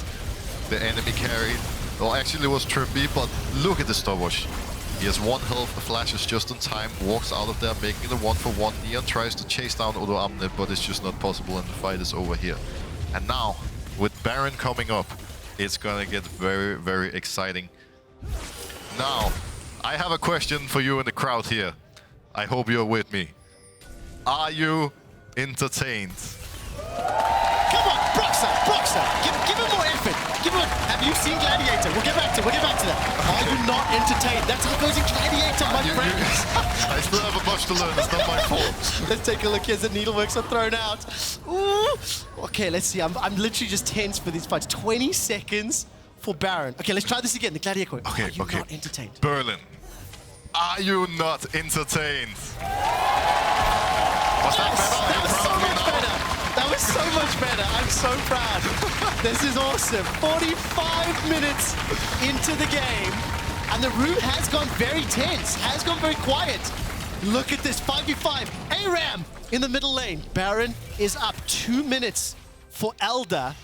the enemy carry. Well, actually it was Trymbi, but look at the stopwatch. He has 1 health, flashes just in time, walks out of there, making it a 1-for-1. Neon tries to chase down Odoamne, but it's just not possible, and the fight is over here. And now, with Baron coming up, it's gonna get very, very exciting. Now, I have a question for you in the crowd here. I hope you're with me. Are you entertained? Come on, Broxah! Give him more effort. Give him. Have you seen Gladiator? We'll get back to that. Are you not entertained? That's how it goes in Gladiator, my friend. I still have a bunch to learn. It's not my fault. Let's take a look as the needleworks are thrown out. Ooh. Okay, let's see. I'm literally just tense for these fights. 20 seconds for Baron. Okay, let's try this again. The Gladiator. Okay, Are you not entertained? Berlin, are you not entertained? Was that better? That was so much better. That was so much better. I'm so proud. This is awesome. 45 minutes into the game, and the room has gone very tense, has gone very quiet. Look at this, 5v5. ARAM in the middle lane. Baron is up 2 minutes for Elder.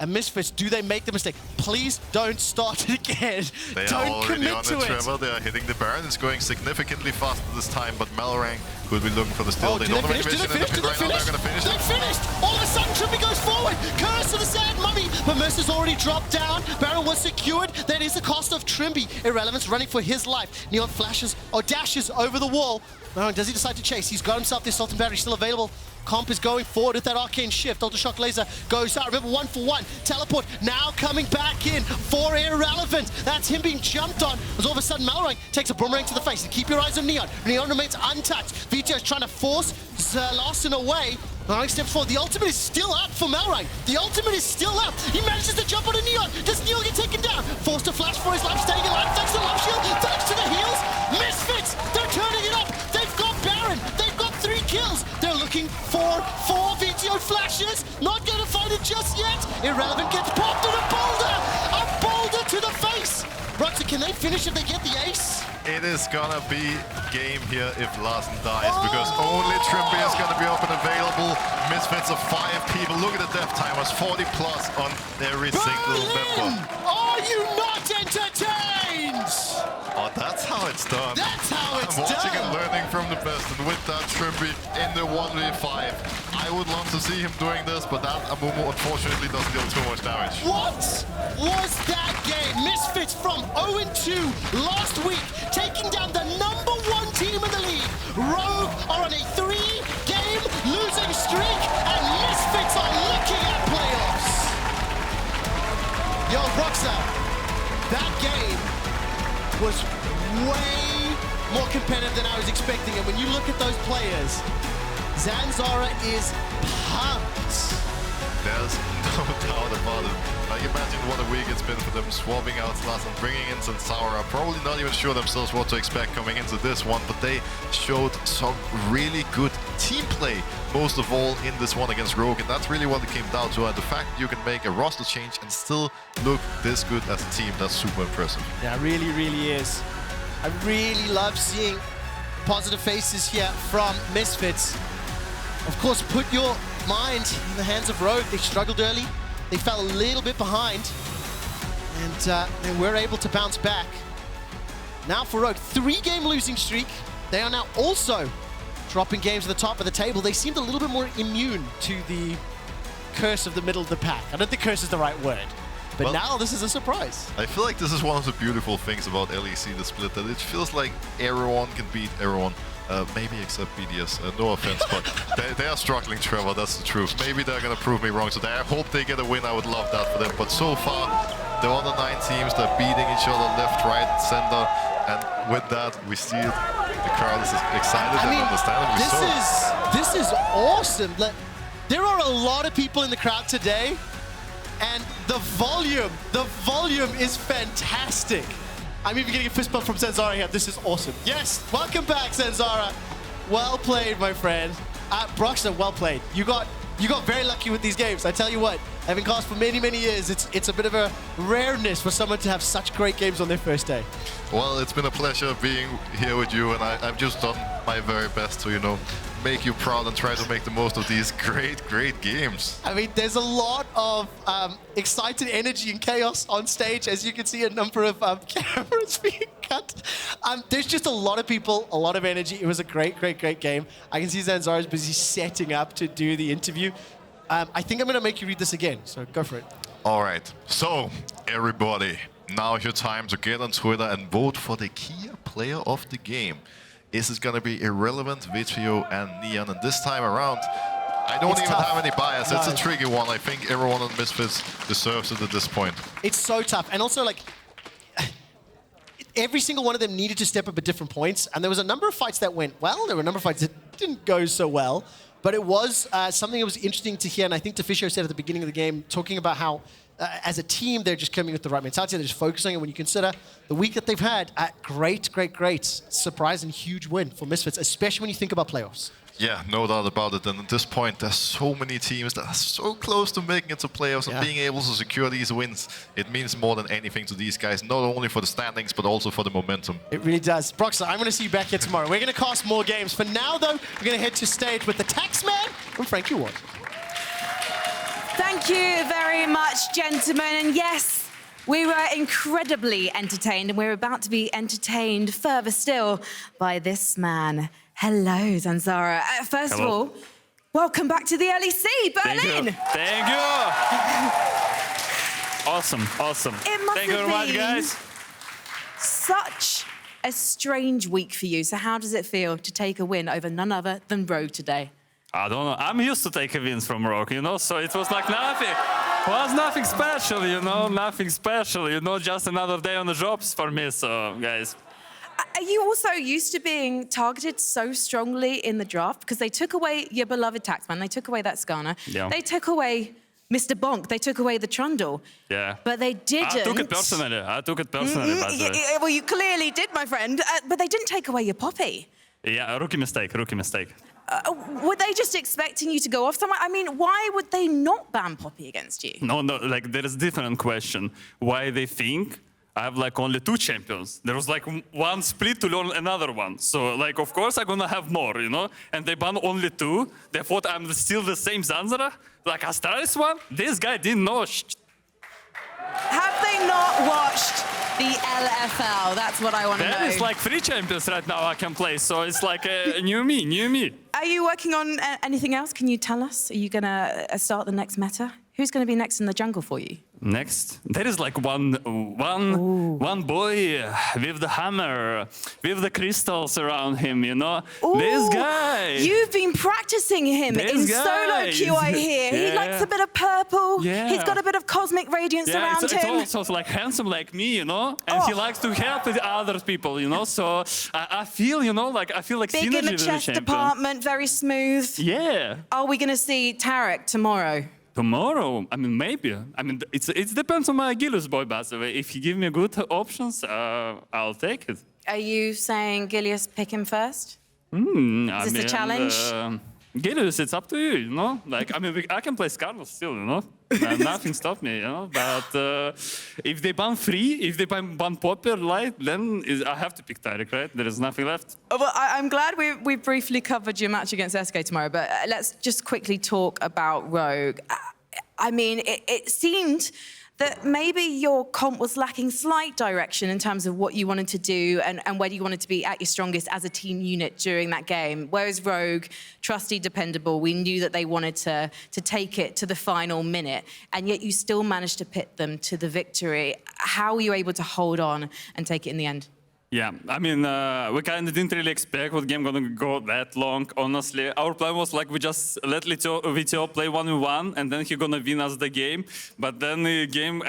And Misfits, do they make the mistake? Please don't start it again. They don't are already commit on to it, it. Trevor. They are hitting the Baron. It's going significantly faster this time, but Malrang could be looking for the steal. Oh, they do don't they have any finish? vision in the pit right now. They're going to finish They it. finished! All of a sudden, Trymbi goes forward. Curse of the Sand Mummy. But Mersa's already dropped down. Baron was secured. That is the cost of Trymbi. Irrelevance running for his life. Neon flashes or dashes over the wall. Oh, does he decide to chase? He's got himself the Assault and Battery still available. Comp is going forward with that arcane shift. Ultra Shock Laser goes out. Remember, 1-for-1. Teleport now coming back in for Irrelevant. That's him being jumped on. As all of a sudden, Malrang takes a boomerang to the face. And keep your eyes on Neon. Neon remains untouched. Vetheo is trying to force Larssen away. Malrang steps forward. The ultimate is still up for Malrang. The ultimate is still up. He manages to jump onto Neon. Does Neon get taken down? Forced to flash for his life, staying alive. Thanks to the love shield. Thanks to the heals. Misfits, they're turning it up. They've got Baron. They've got 3 kills. They're looking for 4 Vetheo flashes. Not going to find it just yet. Irrelevant gets popped in a boulder. A boulder to the face. Broxah, can they finish if they get the ace? It is gonna be game here if Larssen dies, because only Trymbi is gonna be up and available. Misfits of 5 people. Look at the death timers, 40 plus on every single member. Are you not entertained? Oh, that's how it's done. That's how it's I'm watching done. and learning from the best, and with that Trymbi in the 1v5. I would love to see him doing this, but that Amumu unfortunately doesn't deal too much damage. What was that game? Misfits from 0-2 last week, taking down the #1 team in the league. Rogue are on a 3-game losing streak, and Misfits are looking at playoffs. Yo, Broxah, that game was way more competitive than I was expecting. And when you look at those players, Zanzarah is pumped. There's no doubt about it. Like, imagine what a week it's been for them, swapping out Shlatan, bringing in Zanzarah. Probably not even sure themselves what to expect coming into this one, but they showed some really good team play, most of all in this one against Rogue, and that's really what it came down to. And the fact you can make a roster change and still look this good as a team, that's super impressive. Yeah, it really, really is. I really love seeing positive faces here from Misfits. Of course, put your mind in the hands of Rogue. They struggled early. They fell a little bit behind. And they were able to bounce back. Now for Rogue, 3-game losing streak. They are now also dropping games at the top of the table. They seemed a little bit more immune to the curse of the middle of the pack. I don't think curse is the right word. But well, now this is a surprise. I feel like this is one of the beautiful things about LEC, the split, that it feels like everyone can beat everyone. Maybe except BDS. No offense, but they are struggling, Trevor, that's the truth. Maybe they're going to prove me wrong today. I hope they get a win. I would love that for them. But so far, the other 9 teams, they're beating each other left, right, center. And with that, we see it. The crowd is excited and understandably so. This is awesome. There are a lot of people in the crowd today, and the volume is fantastic. I'm even getting a fist bump from Zanzarah here. This is awesome. Yes, welcome back, Zanzarah. Well played, my friend. Broxah, well played. You got very lucky with these games. I tell you what, having cast for many, many years, it's a bit of a rareness for someone to have such great games on their first day. Well, it's been a pleasure being here with you, and I've just done my very best to, make you proud and try to make the most of these great games. I mean, there's a lot of excited energy and chaos on stage, as you can see a number of cameras being cut. There's just a lot of people, a lot of energy. It was a great game. I can see Zanzarah is busy setting up to do the interview. I think I'm going to make you read this again, so go for it. All right, so everybody, now is your time to get on Twitter and vote for the key player of the game. Is it going to be Irrelevant, Vetheo, and Neon? And this time around, I don't even have any bias. It's a tricky one. I think everyone on Misfits deserves it at this point. It's so tough. And also, like, every single one of them needed to step up at different points. And there was a number of fights that went well. There were a number of fights that didn't go so well. But it was something that was interesting to hear. And I think Vetheo said at the beginning of the game, talking about how, as a team, they're just coming with the right mentality. They're just focusing. And when you consider the week that they've had, great surprise and huge win for Misfits, especially when you think about playoffs. Yeah, no doubt about it. And at this point, there's so many teams that are so close to making it to playoffs and being able to secure these wins. It means more than anything to these guys, not only for the standings, but also for the momentum. It really does. Broxah, I'm going to see you back here tomorrow. We're going to cast more games. For now, though, we're going to head to stage with the Taxman from Frankie Ward. Thank you very much, gentlemen. And yes, we were incredibly entertained, and we're about to be entertained further still by this man. Hello, Zanzarah. First of all, welcome back to the LEC, Berlin. Thank you. Awesome. It must Thank you very much, guys. Such a strange week for you. So how does it feel to take a win over none other than Rogue today? I don't know. I'm used to taking wins from Rogue, you know, so it was like nothing. It was nothing special, you know, nothing special, you know, just another day on the jobs for me, so, guys. Are you also used to being targeted so strongly in the draft? Because they took away your beloved Taxman, they took away that Skarner, they took away Mr. Bonk, they took away the Trundle. Yeah. But they didn't. I took it personally, by the way. Well, you clearly did, my friend. But they didn't take away your Poppy. Yeah, rookie mistake. Were they just expecting you to go off somewhere? I mean, why would they not ban Poppy against you? No, like, there is a different question. Why they think I have like only 2 champions. There was like one split to learn another one. So like, of course, I'm gonna have more, you know? And they ban only 2. They thought I'm still the same Zanzarah. Like Astralis one, this guy didn't know. Have they not watched the LFL? That's what I want to know. There is like 3 champions right now I can play. So it's like new me. Are you working on anything else? Can you tell us? Are you gonna start the next meta? Who's gonna be next in the jungle for you? Next, there is like one boy with the hammer, with the crystals around him, you know? Ooh, this guy! You've been practicing him in solo queue, I hear. He likes a bit of purple. Yeah. He's got a bit of cosmic radiance around him. It's also like handsome like me, you know? And he likes to help with other people, you know? So I feel, you know, like I feel like big synergy in the chest department, very smooth. Yeah. Are we gonna see Tarek tomorrow? Tomorrow? I mean, maybe. I mean, it depends on my Gilius boy, by the way. If you give me good options, I'll take it. Are you saying Gilius pick him first? Is this a challenge? Gilius, it's up to you, you know? Like, I mean, I can play Skarner still, you know? Nothing stopped me, you know? But if they ban free, if they ban Popper light, then I have to pick Tarek, right? There is nothing left. Well, I'm glad we briefly covered your match against SK tomorrow, but let's just quickly talk about Rogue. I mean, it seemed that maybe your comp was lacking slight direction in terms of what you wanted to do and where you wanted to be at your strongest as a team unit during that game. Whereas Rogue, trusty, dependable, we knew that they wanted to take it to the final minute, and yet you still managed to pit them to the victory. How were you able to hold on and take it in the end? Yeah, I mean, we kind of didn't really expect what game gonna go that long, honestly. Our plan was like, we just let Vetheo play 1v1, and then he gonna win us the game. But then the game,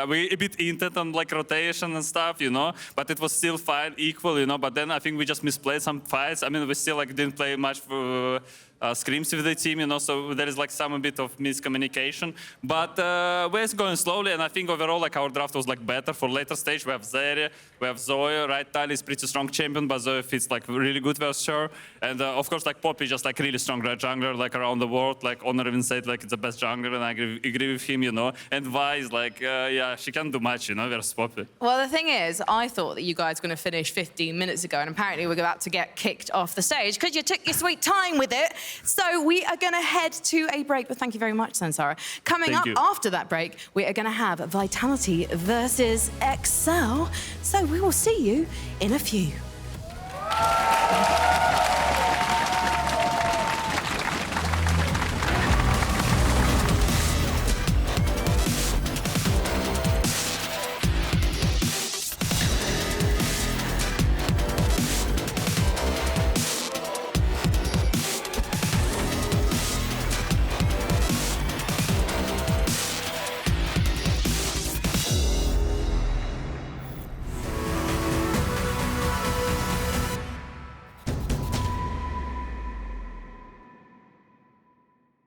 we a bit intent on like rotation and stuff, you know, but it was still fine, equal, you know, but then I think we just misplayed some fights. I mean, we still like didn't play much for scrims with the team, you know, so there is like some a bit of miscommunication. But we're going slowly, and I think overall like our draft was like better for later stage. We have Zeri, we have Zoe, right? Taliyah is pretty strong champion, but Zoe fits like really good for sure. And of course like Poppy just like really strong red jungler like around the world. Like Honor even said like it's the best jungler, and I agree with him, you know. And Vi is like, yeah, she can't do much, you know, versus Poppy. Well, the thing is, I thought that you guys were going to finish 15 minutes ago, and apparently we're about to get kicked off the stage because you took your sweet time with it. So we are going to head to a break, but thank you very much, Zanzarah. Coming up after that break, we are going to have Vitality versus Excel. So we will see you in a few.